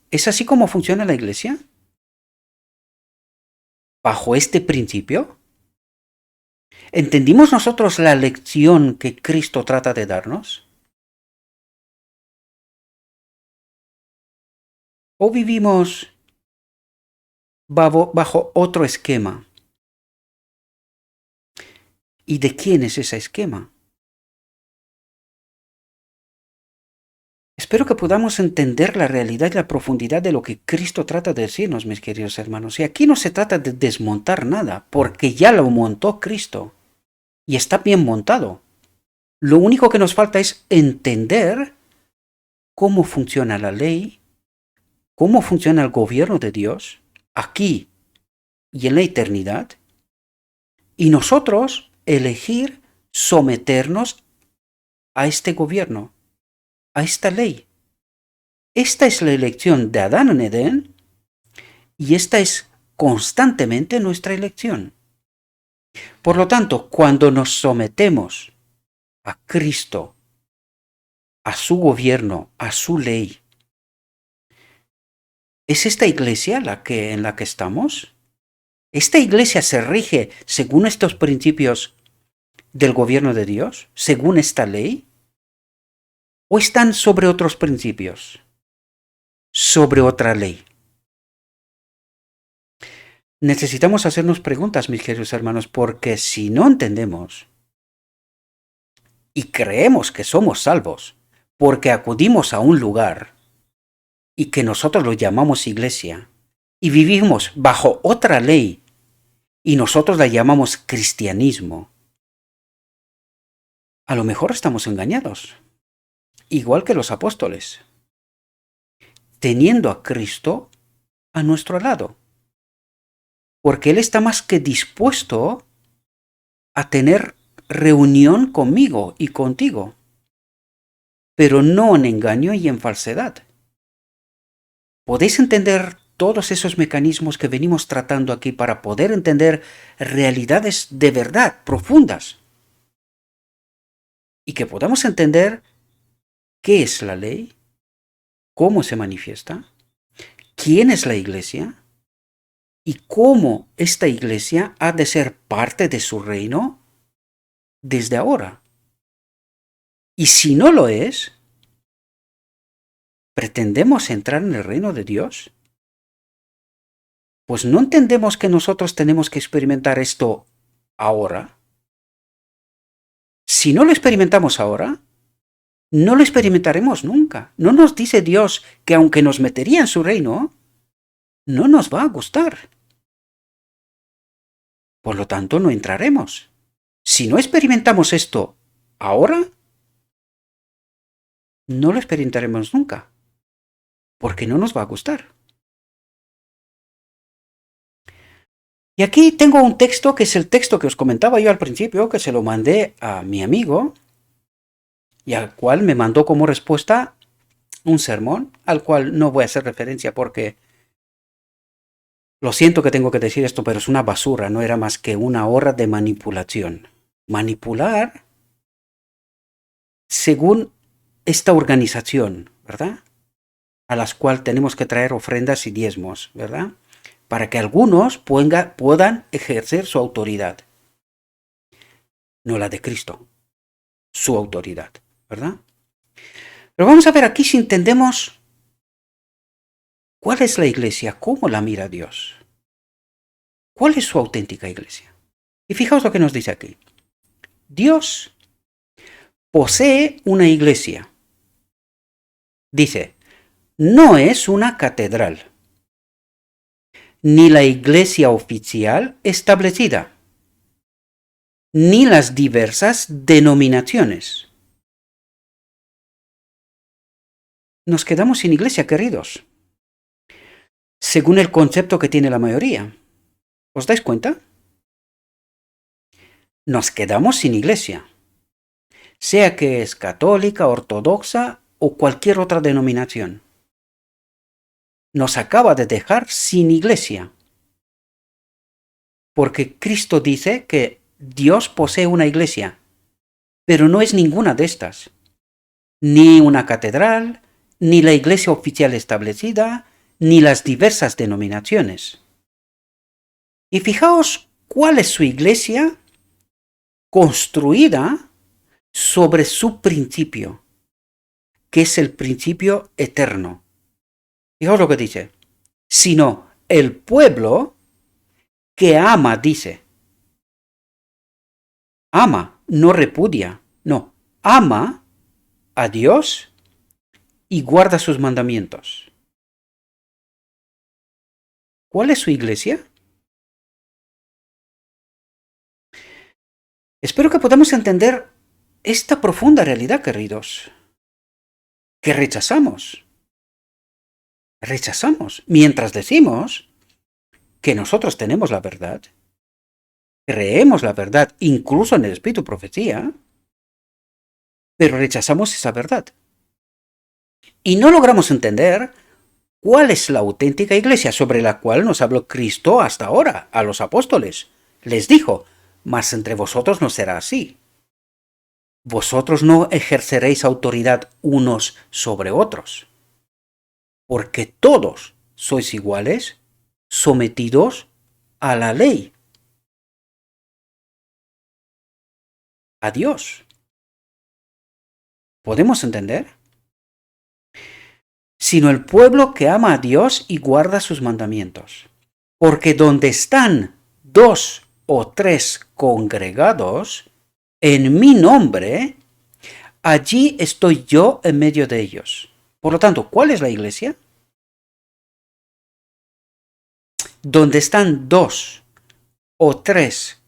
S1: ¿es así como funciona la iglesia? ¿Bajo este principio? ¿Entendimos nosotros la lección que Cristo trata de darnos? ¿O vivimos bajo otro esquema. ¿Y de quién es ese esquema? Espero que podamos entender la realidad y la profundidad de lo que Cristo trata de decirnos, mis queridos hermanos. Y aquí no se trata de desmontar nada, porque ya lo montó Cristo. Y está bien montado. Lo único que nos falta es entender cómo funciona la ley, cómo funciona el gobierno de Dios, aquí y en la eternidad, y nosotros elegir someternos a este gobierno, a esta ley. Esta es la elección de Adán en Edén y esta es constantemente nuestra elección. Por lo tanto, cuando nos sometemos a Cristo, a su gobierno, a su ley, ¿es esta iglesia en la que estamos? ¿Esta iglesia se rige según estos principios del gobierno de Dios, según esta ley? ¿O están sobre otros principios, sobre otra ley? Necesitamos hacernos preguntas, mis queridos hermanos, porque si no entendemos y creemos que somos salvos porque acudimos a un lugar y que nosotros lo llamamos iglesia y vivimos bajo otra ley y nosotros la llamamos cristianismo, a lo mejor estamos engañados, igual que los apóstoles, teniendo a Cristo a nuestro lado, porque Él está más que dispuesto a tener reunión conmigo y contigo, pero no en engaño y en falsedad. ¿Podéis entender todos esos mecanismos que venimos tratando aquí para poder entender realidades de verdad profundas? Y que podamos entender qué es la ley, cómo se manifiesta, quién es la iglesia y cómo esta iglesia ha de ser parte de su reino desde ahora. Y si no lo es, ¿pretendemos entrar en el reino de Dios? Pues no entendemos que nosotros tenemos que experimentar esto ahora. Si no lo experimentamos ahora, no lo experimentaremos nunca. No nos dice Dios que aunque nos metería en su reino, no nos va a gustar. Por lo tanto, no entraremos. Si no experimentamos esto ahora, no lo experimentaremos nunca, porque no nos va a gustar. Y aquí tengo un texto que es el texto que os comentaba yo al principio, que se lo mandé a mi amigo, y al cual me mandó como respuesta un sermón, al cual no voy a hacer referencia porque lo siento que tengo que decir esto, pero es una basura, no era más que una hora de manipulación. Manipular según esta organización, ¿verdad? A las cuales tenemos que traer ofrendas y diezmos, ¿verdad? Para que algunos puedan ejercer su autoridad. No la de Cristo, su autoridad, ¿verdad? Pero vamos a ver aquí si entendemos cuál es la iglesia, cómo la mira Dios. ¿Cuál es su auténtica iglesia? Y fijaos lo que nos dice aquí. Dios posee una iglesia. Dice, no es una catedral, ni la iglesia oficial establecida, ni las diversas denominaciones. Nos quedamos sin iglesia, queridos, según el concepto que tiene la mayoría. ¿Os dais cuenta? Nos quedamos sin iglesia, sea que es católica, ortodoxa o cualquier otra denominación. Nos acaba de dejar sin iglesia, porque Cristo dice que Dios posee una iglesia, pero no es ninguna de estas, ni una catedral, ni la iglesia oficial establecida, ni las diversas denominaciones. Y fijaos cuál es su iglesia construida sobre su principio, que es el principio eterno. Fijaos lo que dice, sino el pueblo que ama, dice. Ama, no repudia, no. Ama a Dios y guarda sus mandamientos. ¿Cuál es su iglesia? Espero que podamos entender esta profunda realidad, queridos, que rechazamos. Rechazamos mientras decimos que nosotros tenemos la verdad, creemos la verdad incluso en el espíritu profecía, pero rechazamos esa verdad. Y no logramos entender cuál es la auténtica iglesia sobre la cual nos habló Cristo hasta ahora a los apóstoles. Les dijo, mas entre vosotros no será así. Vosotros no ejerceréis autoridad unos sobre otros, porque todos sois iguales, sometidos a la ley, a Dios. ¿Podemos entender? Sino el pueblo que ama a Dios y guarda sus mandamientos. Porque donde están 2 o 3 congregados en mi nombre, allí estoy yo en medio de ellos. Por lo tanto, ¿cuál es la iglesia? Donde están 2 o 3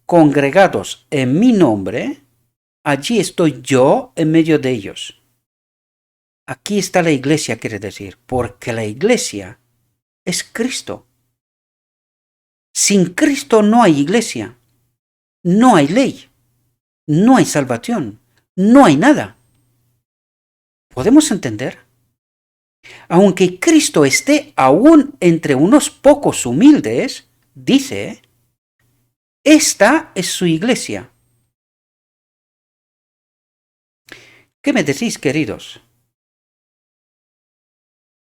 S1: congregados en mi nombre, allí estoy yo en medio de ellos. Aquí está la iglesia, quiere decir, porque la iglesia es Cristo. Sin Cristo no hay iglesia, no hay ley, no hay salvación, no hay nada. ¿Podemos entender? Aunque Cristo esté aún entre unos pocos humildes, dice, esta es su iglesia. ¿Qué me decís, queridos?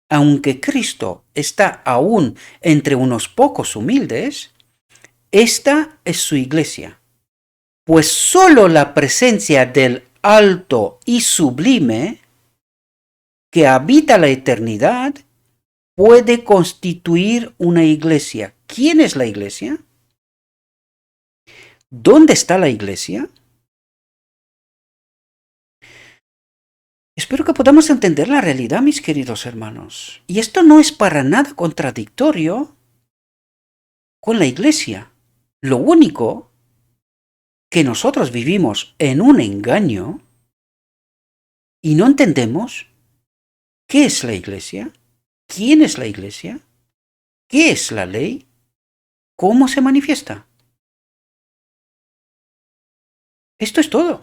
S1: Aunque Cristo está aún entre unos pocos humildes, esta es su iglesia. Pues sólo la presencia del alto y sublime, que habita la eternidad, puede constituir una iglesia. ¿Quién es la iglesia? ¿Dónde está la iglesia? Espero que podamos entender la realidad, mis queridos hermanos. Y esto no es para nada contradictorio con la iglesia. Lo único que nosotros vivimos en un engaño y no entendemos qué es la iglesia, quién es la iglesia, qué es la ley, cómo se manifiesta. Esto es todo.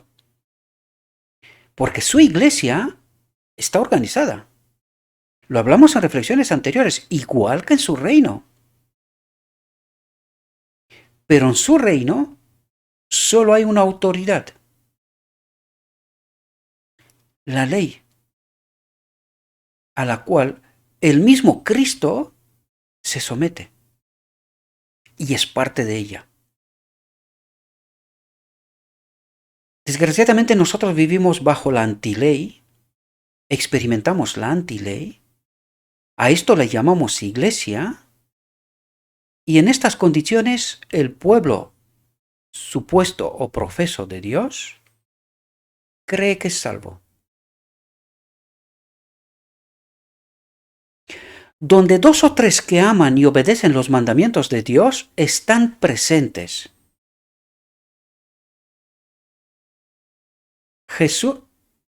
S1: Porque su iglesia está organizada. Lo hablamos en reflexiones anteriores, igual que en su reino. Pero en su reino solo hay una autoridad. La ley, a la cual el mismo Cristo se somete y es parte de ella. Desgraciadamente nosotros vivimos bajo la antiley, experimentamos la antiley, a esto le llamamos iglesia, y en estas condiciones el pueblo supuesto o profeso de Dios cree que es salvo. Donde 2 o 3 que aman y obedecen los mandamientos de Dios están presentes. Jesús,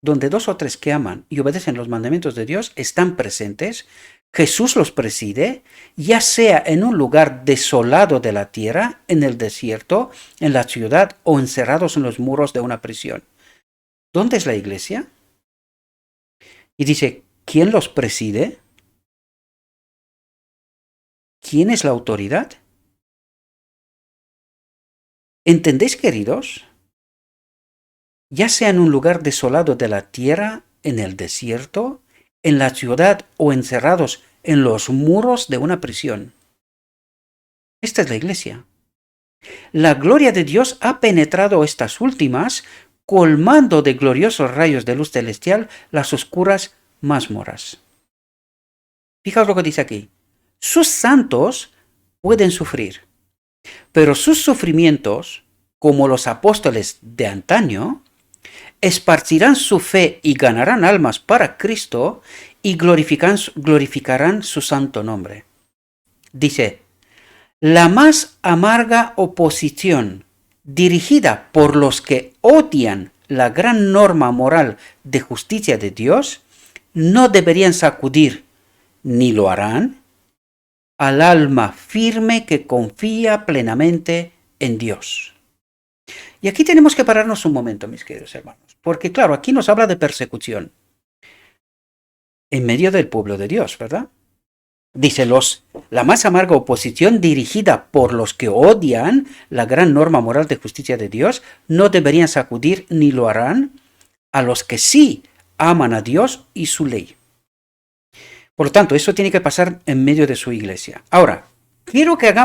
S1: donde 2 o 3 que aman y obedecen los mandamientos de Dios están presentes, Jesús los preside, ya sea en un lugar desolado de la tierra, en el desierto, en la ciudad o encerrados en los muros de una prisión. ¿Dónde es la iglesia? Y dice, ¿quién los preside? ¿Quién es la autoridad? ¿Entendéis, queridos? Ya sea en un lugar desolado de la tierra, en el desierto, en la ciudad o encerrados en los muros de una prisión. Esta es la iglesia. La gloria de Dios ha penetrado estas últimas, colmando de gloriosos rayos de luz celestial las oscuras másmoras. Fijaos lo que dice aquí. Sus santos pueden sufrir, pero sus sufrimientos, como los apóstoles de antaño, esparcirán su fe y ganarán almas para Cristo y glorificarán su santo nombre. Dice, la más amarga oposición dirigida por los que odian la gran norma moral de justicia de Dios no deberían sacudir, ni lo harán, al alma firme que confía plenamente en Dios. Y aquí tenemos que pararnos un momento, mis queridos hermanos, porque claro, aquí nos habla de persecución en medio del pueblo de Dios, ¿verdad? Dice, la más amarga oposición dirigida por los que odian la gran norma moral de justicia de Dios no deberían sacudir ni lo harán a los que sí aman a Dios y su ley. Por lo tanto, eso tiene que pasar en medio de su iglesia. Ahora, quiero que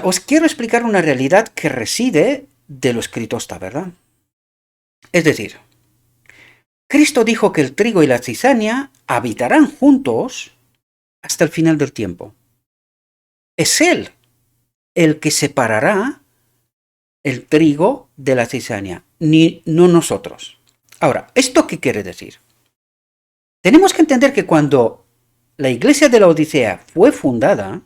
S1: os quiero explicar una realidad que reside de lo escrito está, ¿verdad? Es decir, Cristo dijo que el trigo y la cizaña habitarán juntos hasta el final del tiempo. Es Él el que separará el trigo de la cizaña, no nosotros. Ahora, ¿esto qué quiere decir? Tenemos que entender que cuando la iglesia de la Odisea fue fundada,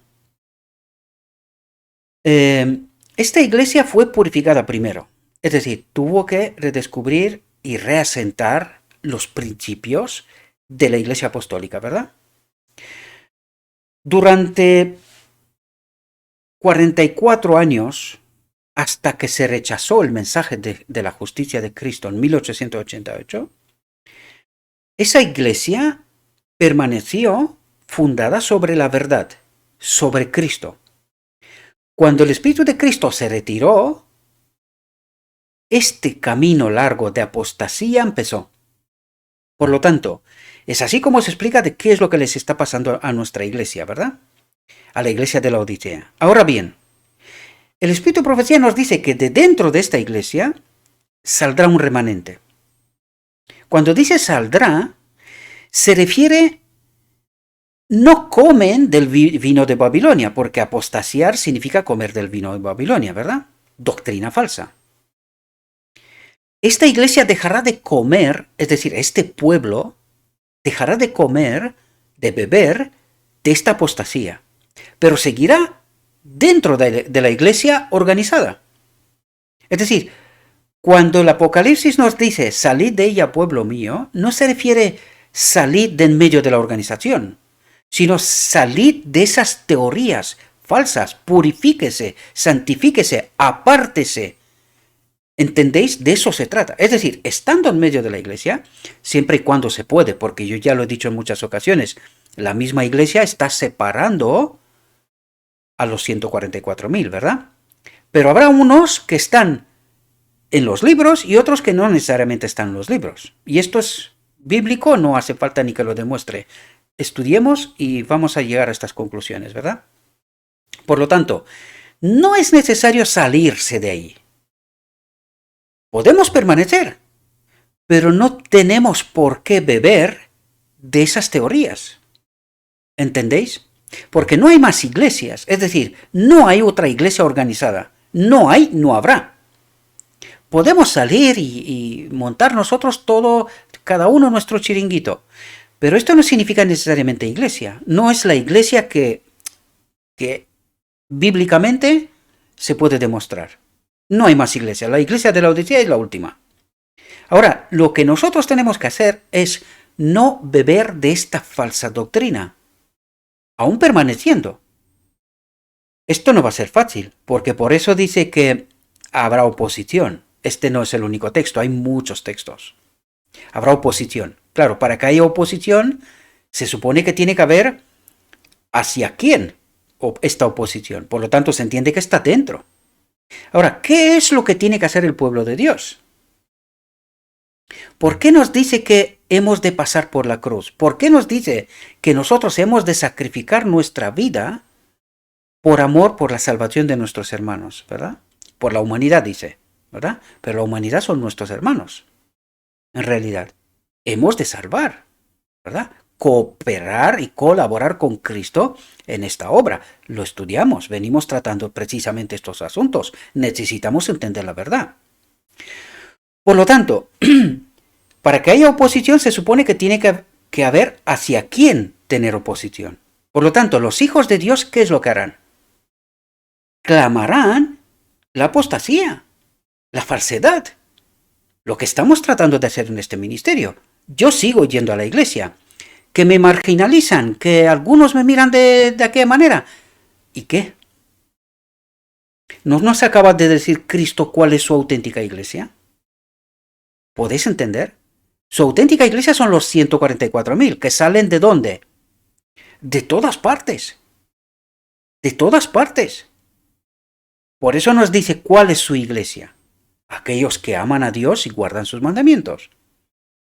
S1: esta iglesia fue purificada primero. Es decir, tuvo que redescubrir y reasentar los principios de la iglesia apostólica, ¿verdad? Durante 44 años, hasta que se rechazó el mensaje de la justicia de Cristo en 1888, esa iglesia permaneció fundada sobre la verdad, sobre Cristo. Cuando el Espíritu de Cristo se retiró, este camino largo de apostasía empezó. Por lo tanto, es así como se explica de qué es lo que les está pasando a nuestra iglesia, ¿verdad? A la iglesia de la Odisea. Ahora bien, el Espíritu de Profecía nos dice que de dentro de esta iglesia saldrá un remanente. Cuando dice saldrá, se refiere, no comen del vino de Babilonia, porque apostasiar significa comer del vino de Babilonia, ¿verdad? Doctrina falsa. Esta iglesia dejará de comer, es decir, este pueblo dejará de comer, de beber de esta apostasía, pero seguirá dentro de la iglesia organizada. Es decir, cuando el Apocalipsis nos dice salid de ella, pueblo mío, no se refiere salid de en medio de la organización, sino salid de esas teorías falsas, purifíquese, santifíquese, apártese. ¿Entendéis? De eso se trata. Es decir, estando en medio de la iglesia, siempre y cuando se puede, porque yo ya lo he dicho en muchas ocasiones, la misma iglesia está separando a los 144.000, ¿verdad? Pero habrá unos que están en los libros y otros que no necesariamente están en los libros. Y esto es bíblico, no hace falta ni que lo demuestre. Estudiemos y vamos a llegar a estas conclusiones, ¿verdad? Por lo tanto, no es necesario salirse de ahí. Podemos permanecer, pero no tenemos por qué beber de esas teorías. ¿Entendéis? Porque no hay más iglesias, es decir, no hay otra iglesia organizada. No hay, no habrá. Podemos salir y montar nosotros todo, cada uno nuestro chiringuito. Pero esto no significa necesariamente iglesia. No es la iglesia que bíblicamente se puede demostrar. No hay más iglesia. La iglesia de la Odisea es la última. Ahora, lo que nosotros tenemos que hacer es no beber de esta falsa doctrina, aún permaneciendo. Esto no va a ser fácil, porque por eso dice que habrá oposición. Este no es el único texto, hay muchos textos. Habrá oposición. Claro, para que haya oposición, se supone que tiene que haber hacia quién esta oposición. Por lo tanto, se entiende que está dentro. Ahora, ¿qué es lo que tiene que hacer el pueblo de Dios? ¿Por qué nos dice que hemos de pasar por la cruz? ¿Por qué nos dice que nosotros hemos de sacrificar nuestra vida por amor, por la salvación de nuestros hermanos, ¿verdad? Por la humanidad, dice, ¿verdad? Pero la humanidad son nuestros hermanos. En realidad, hemos de salvar, ¿verdad? cooperar y colaborar con Cristo en esta obra. Lo estudiamos, venimos tratando precisamente estos asuntos. Necesitamos entender la verdad. Por lo tanto, para que haya oposición se supone que tiene que haber hacia quién tener oposición. Por lo tanto, los hijos de Dios, ¿qué es lo que harán? Clamarán la apostasía, la falsedad. Lo que estamos tratando de hacer en este ministerio. Yo sigo yendo a la iglesia. Que me marginalizan, que algunos me miran de aquella manera. ¿Y qué? ¿No nos acaba de decir Cristo cuál es su auténtica iglesia? ¿Podéis entender? Su auténtica iglesia son los 144.000, que salen ¿de dónde? De todas partes. De todas partes. Por eso nos dice cuál es su iglesia. Aquellos que aman a Dios y guardan sus mandamientos.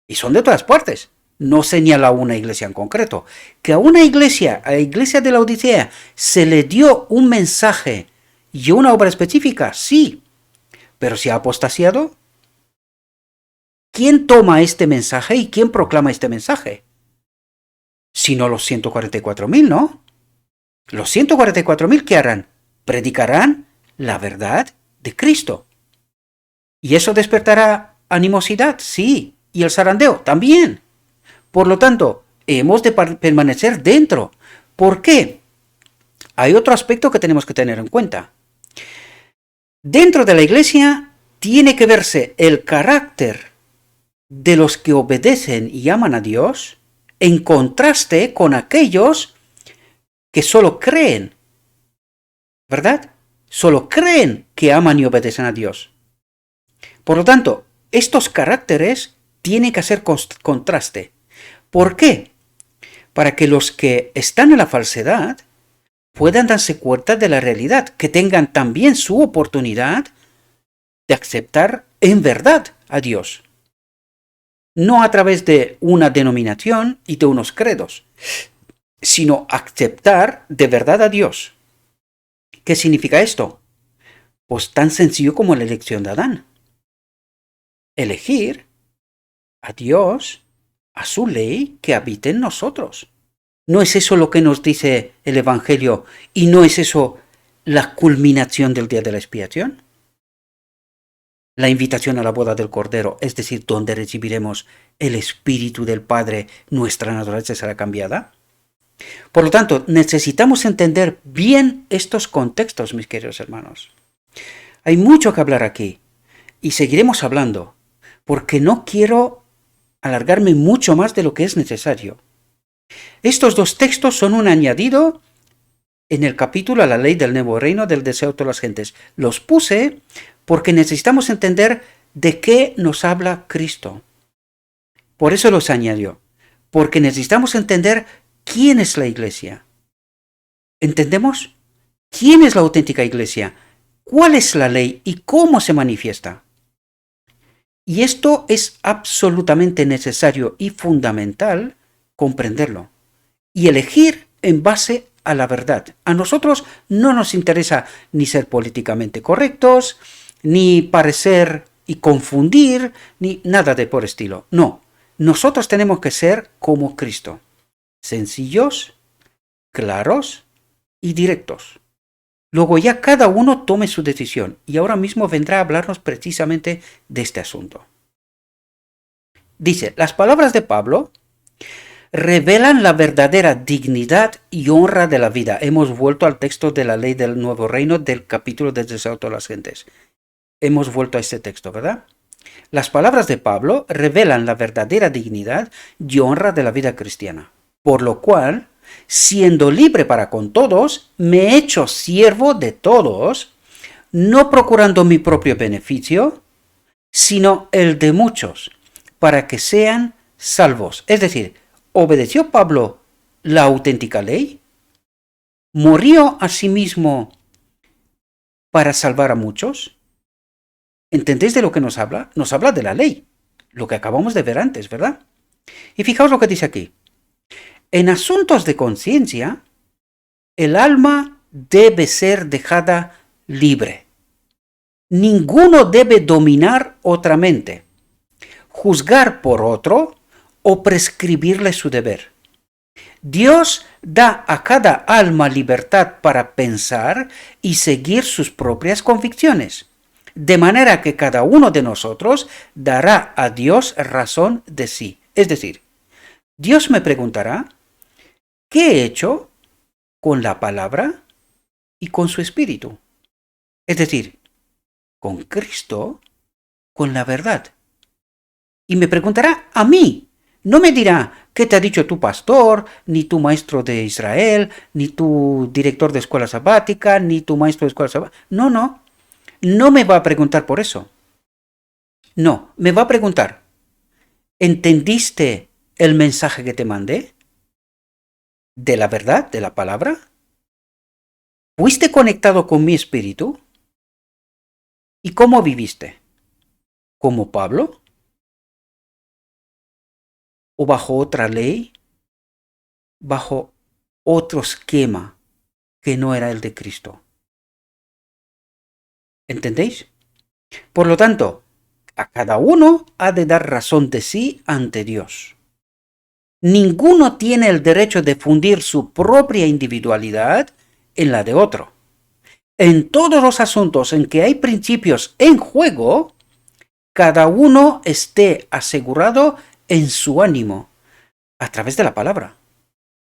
S1: Y son de todas partes. No señala una iglesia en concreto. Que a una iglesia, a la iglesia de la Odisea, se le dio un mensaje y una obra específica, sí. Pero si ha apostasiado, ¿quién toma este mensaje y quién proclama este mensaje? Sino los 144.000, ¿no? Los 144.000, ¿qué harán? Predicarán la verdad de Cristo. ¿Y eso despertará animosidad? Sí. ¿Y el zarandeo? También. Por lo tanto, hemos de permanecer dentro. ¿Por qué? Hay otro aspecto que tenemos que tener en cuenta. Dentro de la iglesia tiene que verse el carácter de los que obedecen y aman a Dios en contraste con aquellos que solo creen, ¿verdad? Solo creen que aman y obedecen a Dios. Por lo tanto, estos caracteres tienen que hacer contraste. ¿Por qué? Para que los que están en la falsedad puedan darse cuenta de la realidad, que tengan también su oportunidad de aceptar en verdad a Dios. No a través de una denominación y de unos credos, sino aceptar de verdad a Dios. ¿Qué significa esto? Pues tan sencillo como la elección de Adán. Elegir a Dios, a su ley que habite en nosotros. ¿No es eso lo que nos dice el Evangelio y no es eso la culminación del día de la expiación? La invitación a la boda del Cordero, es decir, donde recibiremos el Espíritu del Padre, nuestra naturaleza será cambiada. Por lo tanto, necesitamos entender bien estos contextos, mis queridos hermanos. Hay mucho que hablar aquí y seguiremos hablando, porque no quiero alargarme mucho más de lo que es necesario. Estos dos textos son un añadido en el capítulo a la ley del nuevo reino del deseo de todas las gentes. Los puse porque necesitamos entender de qué nos habla Cristo. Por eso los añadió, porque necesitamos entender quién es la iglesia. ¿Entendemos? ¿Quién es la auténtica iglesia? ¿Cuál es la ley y cómo se manifiesta? Y esto es absolutamente necesario y fundamental comprenderlo y elegir en base a la verdad. A nosotros no nos interesa ni ser políticamente correctos, ni parecer y confundir, ni nada de por estilo. No, nosotros tenemos que ser como Cristo, sencillos, claros y directos. Luego ya cada uno tome su decisión y ahora mismo vendrá a hablarnos precisamente de este asunto. Dice, las palabras de Pablo revelan la verdadera dignidad y honra de la vida. Hemos vuelto al texto de la ley del nuevo reino del capítulo del deseo de todas las gentes. Hemos vuelto a este texto, ¿verdad? Las palabras de Pablo revelan la verdadera dignidad y honra de la vida cristiana. Por lo cual, siendo libre para con todos, me he hecho siervo de todos, no procurando mi propio beneficio, sino el de muchos, para que sean salvos. Es decir, ¿obedeció Pablo la auténtica ley? ¿Murió a sí mismo para salvar a muchos? ¿Entendéis de lo que nos habla? Nos habla de la ley, lo que acabamos de ver antes, ¿verdad? Y fijaos lo que dice aquí. En asuntos de conciencia, el alma debe ser dejada libre. Ninguno debe dominar otra mente, juzgar por otro o prescribirle su deber. Dios da a cada alma libertad para pensar y seguir sus propias convicciones, de manera que cada uno de nosotros dará a Dios razón de sí. Es decir, Dios me preguntará, ¿qué he hecho con la palabra y con su espíritu? Es decir, con Cristo, con la verdad. Y me preguntará a mí. No me dirá, ¿qué te ha dicho tu pastor, ni tu maestro de Israel, ni tu director de escuela sabática, ni tu maestro de escuela sabática? No, no. No me va a preguntar por eso. No, me va a preguntar, ¿entendiste el mensaje que te mandé? ¿De la verdad, de la palabra? ¿Fuiste conectado con mi espíritu? ¿Y cómo viviste? ¿Como Pablo? ¿O bajo otra ley? ¿Bajo otro esquema que no era el de Cristo? ¿Entendéis? Por lo tanto, a cada uno ha de dar razón de sí ante Dios. Ninguno tiene el derecho de fundir su propia individualidad en la de otro. En todos los asuntos en que hay principios en juego, cada uno esté asegurado en su ánimo, a través de la palabra,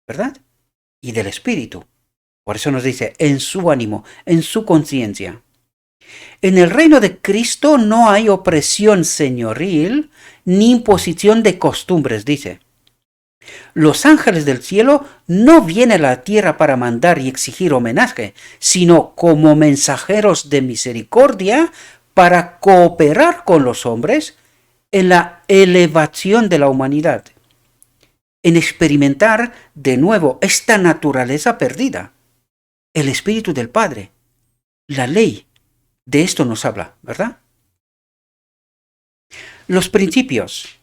S1: ¿verdad? Y del espíritu. Por eso nos dice, en su ánimo, en su conciencia. En el reino de Cristo no hay opresión señoril ni imposición de costumbres, dice. Los ángeles del cielo no vienen a la tierra para mandar y exigir homenaje, sino como mensajeros de misericordia para cooperar con los hombres en la elevación de la humanidad, en experimentar de nuevo esta naturaleza perdida, el Espíritu del Padre, la ley. De esto nos habla, ¿verdad? Los principios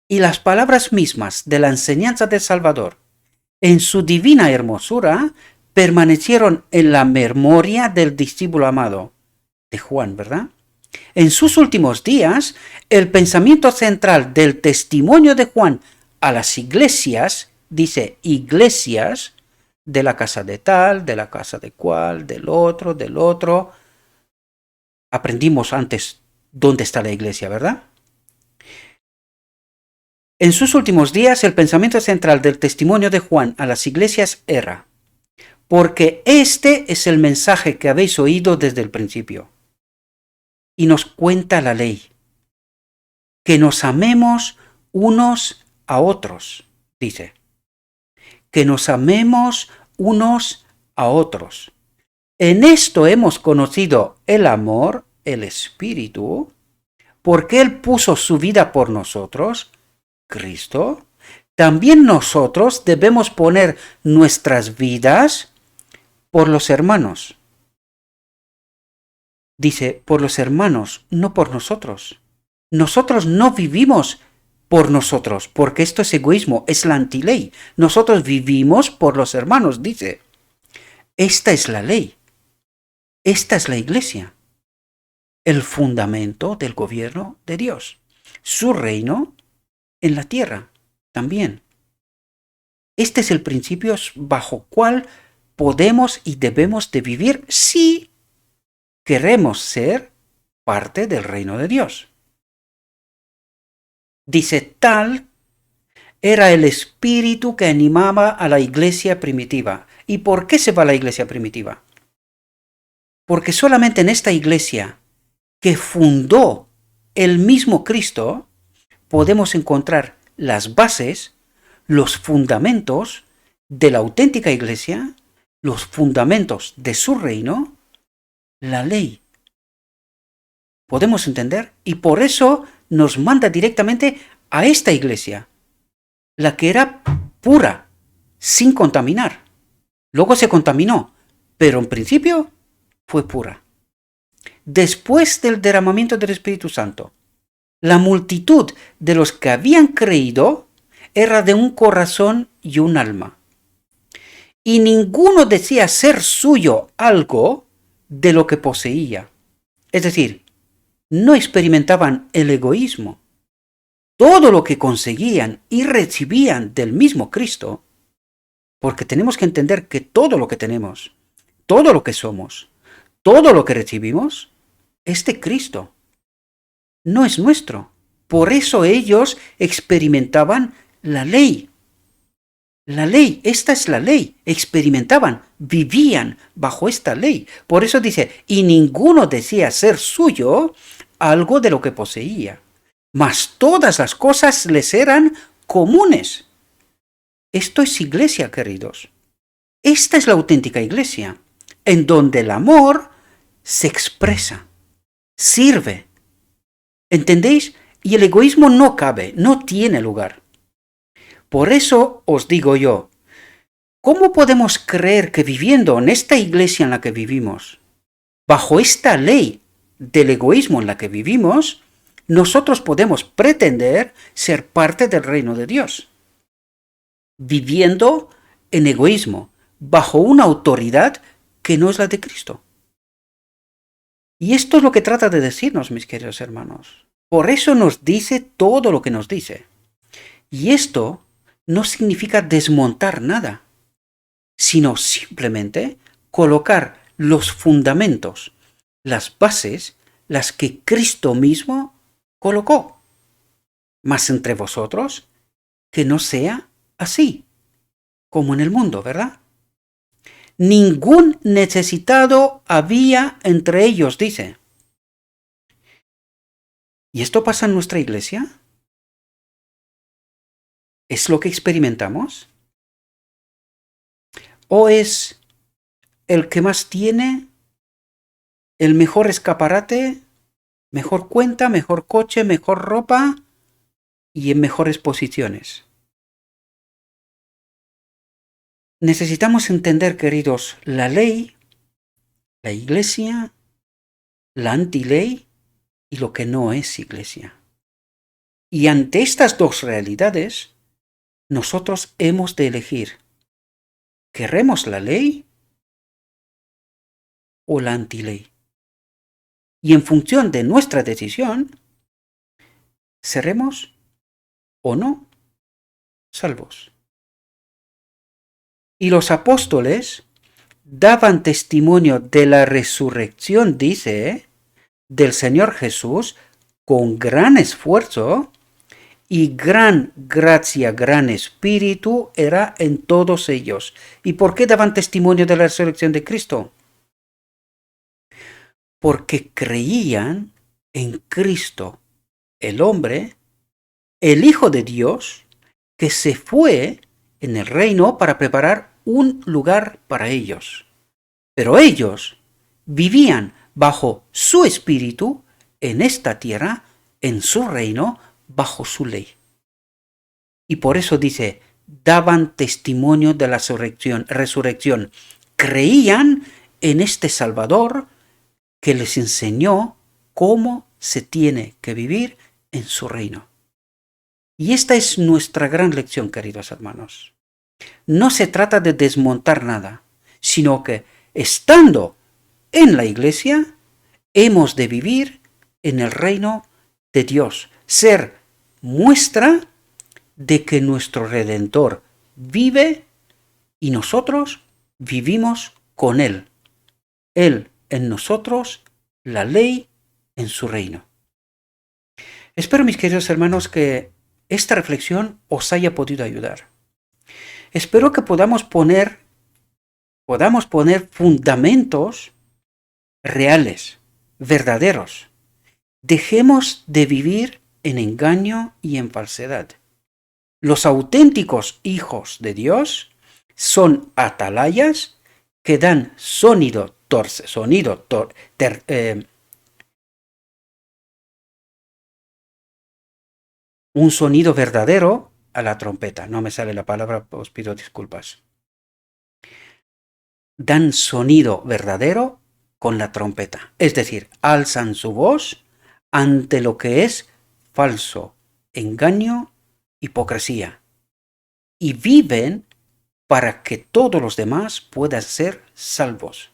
S1: y las palabras mismas de la enseñanza del Salvador, en su divina hermosura, permanecieron en la memoria del discípulo amado de Juan, ¿verdad? En sus últimos días, el pensamiento central del testimonio de Juan a las iglesias, dice iglesias, de la casa de tal, de la casa de cual, del otro. Aprendimos antes dónde está la iglesia, ¿verdad? En sus últimos días, el pensamiento central del testimonio de Juan a las iglesias era, porque este es el mensaje que habéis oído desde el principio. Y nos cuenta la ley, que nos amemos unos a otros, dice. Que nos amemos unos a otros. En esto hemos conocido el amor, el espíritu, porque Él puso su vida por nosotros, Cristo. También nosotros debemos poner nuestras vidas por los hermanos. Dice, por los hermanos, no por nosotros. Nosotros no vivimos por nosotros, porque esto es egoísmo, es la antiley. Nosotros vivimos por los hermanos, dice. Esta es la ley. Esta es la iglesia. El fundamento del gobierno de Dios. Su reino en la tierra también. Este es el principio bajo cual podemos y debemos de vivir si queremos ser parte del reino de Dios. Dice, tal era el espíritu que animaba a la iglesia primitiva. ¿Y por qué se va a la iglesia primitiva? Porque solamente en esta iglesia que fundó el mismo Cristo podemos encontrar las bases, los fundamentos de la auténtica iglesia, los fundamentos de su reino, la ley. ¿Podemos entender? Y por eso nos manda directamente a esta iglesia, la que era pura, sin contaminar. Luego se contaminó, pero en principio fue pura. Después del derramamiento del Espíritu Santo, la multitud de los que habían creído era de un corazón y un alma. Y ninguno decía ser suyo algo de lo que poseía. Es decir, no experimentaban el egoísmo. Todo lo que conseguían y recibían del mismo Cristo Porque tenemos que entender que todo lo que tenemos, todo lo que somos, todo lo que recibimos, es de Cristo, no es nuestro. Por eso ellos experimentaban la ley. La ley, esta es la ley. Experimentaban, vivían bajo esta ley. Por eso dice, y ninguno decía ser suyo algo de lo que poseía, mas todas las cosas les eran comunes. Esto es iglesia, queridos. Esta es la auténtica iglesia, en donde el amor se expresa, sirve. ¿Entendéis? Y el egoísmo no cabe, no tiene lugar. Por eso os digo yo, ¿cómo podemos creer que viviendo en esta iglesia en la que vivimos, bajo esta ley del egoísmo en la que vivimos, nosotros podemos pretender ser parte del reino de Dios? Viviendo en egoísmo, bajo una autoridad que no es la de Cristo. Y esto es lo que trata de decirnos, mis queridos hermanos. Por eso nos dice todo lo que nos dice. Y esto no significa desmontar nada, sino simplemente colocar los fundamentos, las bases, las que Cristo mismo colocó. Mas entre vosotros, que no sea así, como en el mundo, ¿verdad? Ningún necesitado había entre ellos, dice. ¿Y esto pasa en nuestra iglesia? ¿Es lo que experimentamos? ¿O es el que más tiene, el mejor escaparate, mejor cuenta, mejor coche, mejor ropa y en mejores posiciones? Necesitamos entender, queridos, la ley, la iglesia, la antiley y lo que no es iglesia. Y ante estas dos realidades, nosotros hemos de elegir, ¿queremos la ley o la antiley? Y en función de nuestra decisión, seremos o no salvos. Y los apóstoles daban testimonio de la resurrección, dice, del Señor Jesús con gran esfuerzo y gran gracia, gran espíritu era en todos ellos. ¿Y por qué daban testimonio de la resurrección de Cristo? Porque creían en Cristo, el hombre, el Hijo de Dios, que se fue en el reino para preparar un lugar para ellos. Pero ellos vivían bajo su espíritu en esta tierra, en su reino, bajo su ley. Y por eso dice, daban testimonio de la resurrección. Creían en este Salvador que les enseñó cómo se tiene que vivir en su reino. Y esta es nuestra gran lección, queridos hermanos. No se trata de desmontar nada, sino que estando en la iglesia, hemos de vivir en el reino de Dios, ser muestra de que nuestro Redentor vive y nosotros vivimos con Él. Él en nosotros, la ley en su reino. Espero, mis queridos hermanos, que esta reflexión os haya podido ayudar. Espero que podamos poner fundamentos reales, verdaderos. Dejemos de vivir en engaño y en falsedad. Los auténticos hijos de Dios son atalayas que dan un sonido verdadero a la trompeta. No me sale la palabra, os pido disculpas. Dan sonido verdadero con la trompeta. Es decir, alzan su voz ante lo que es falso, engaño, hipocresía. Y viven para que todos los demás puedan ser salvos.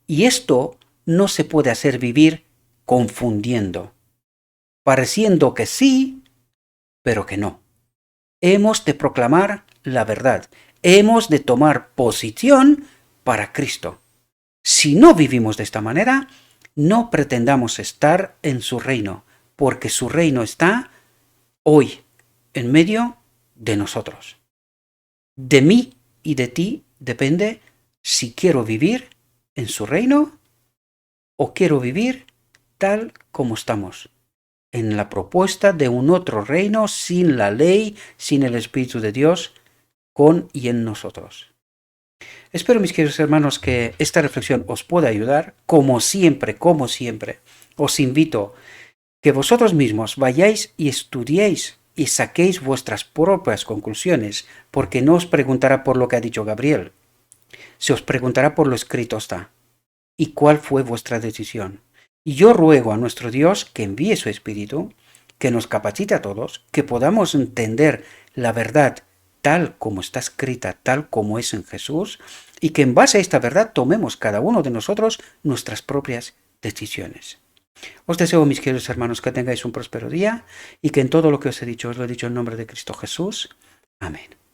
S1: Y esto no se puede hacer vivir confundiendo, pareciendo que sí, pero que no. Hemos de proclamar la verdad. hemos de tomar posición para Cristo. Si no vivimos de esta manera, no pretendamos estar en su reino, porque su reino está hoy en medio de nosotros. De mí y de ti depende si quiero vivir en su reino o quiero vivir tal como estamos, en la propuesta de un otro reino sin la ley, sin el Espíritu de Dios, con y en nosotros. Espero, mis queridos hermanos, que esta reflexión os pueda ayudar. Como siempre, os invito que vosotros mismos vayáis y estudiéis y saquéis vuestras propias conclusiones, porque no os preguntará por lo que ha dicho Gabriel, se os preguntará por lo escrito está. ¿Y cuál fue vuestra decisión? Y yo ruego a nuestro Dios que envíe su Espíritu, que nos capacite a todos, que podamos entender la verdad tal como está escrita, tal como es en Jesús, y que en base a esta verdad tomemos cada uno de nosotros nuestras propias decisiones. Os deseo, mis queridos hermanos, que tengáis un próspero día y que en todo lo que os he dicho, os lo he dicho en nombre de Cristo Jesús. Amén.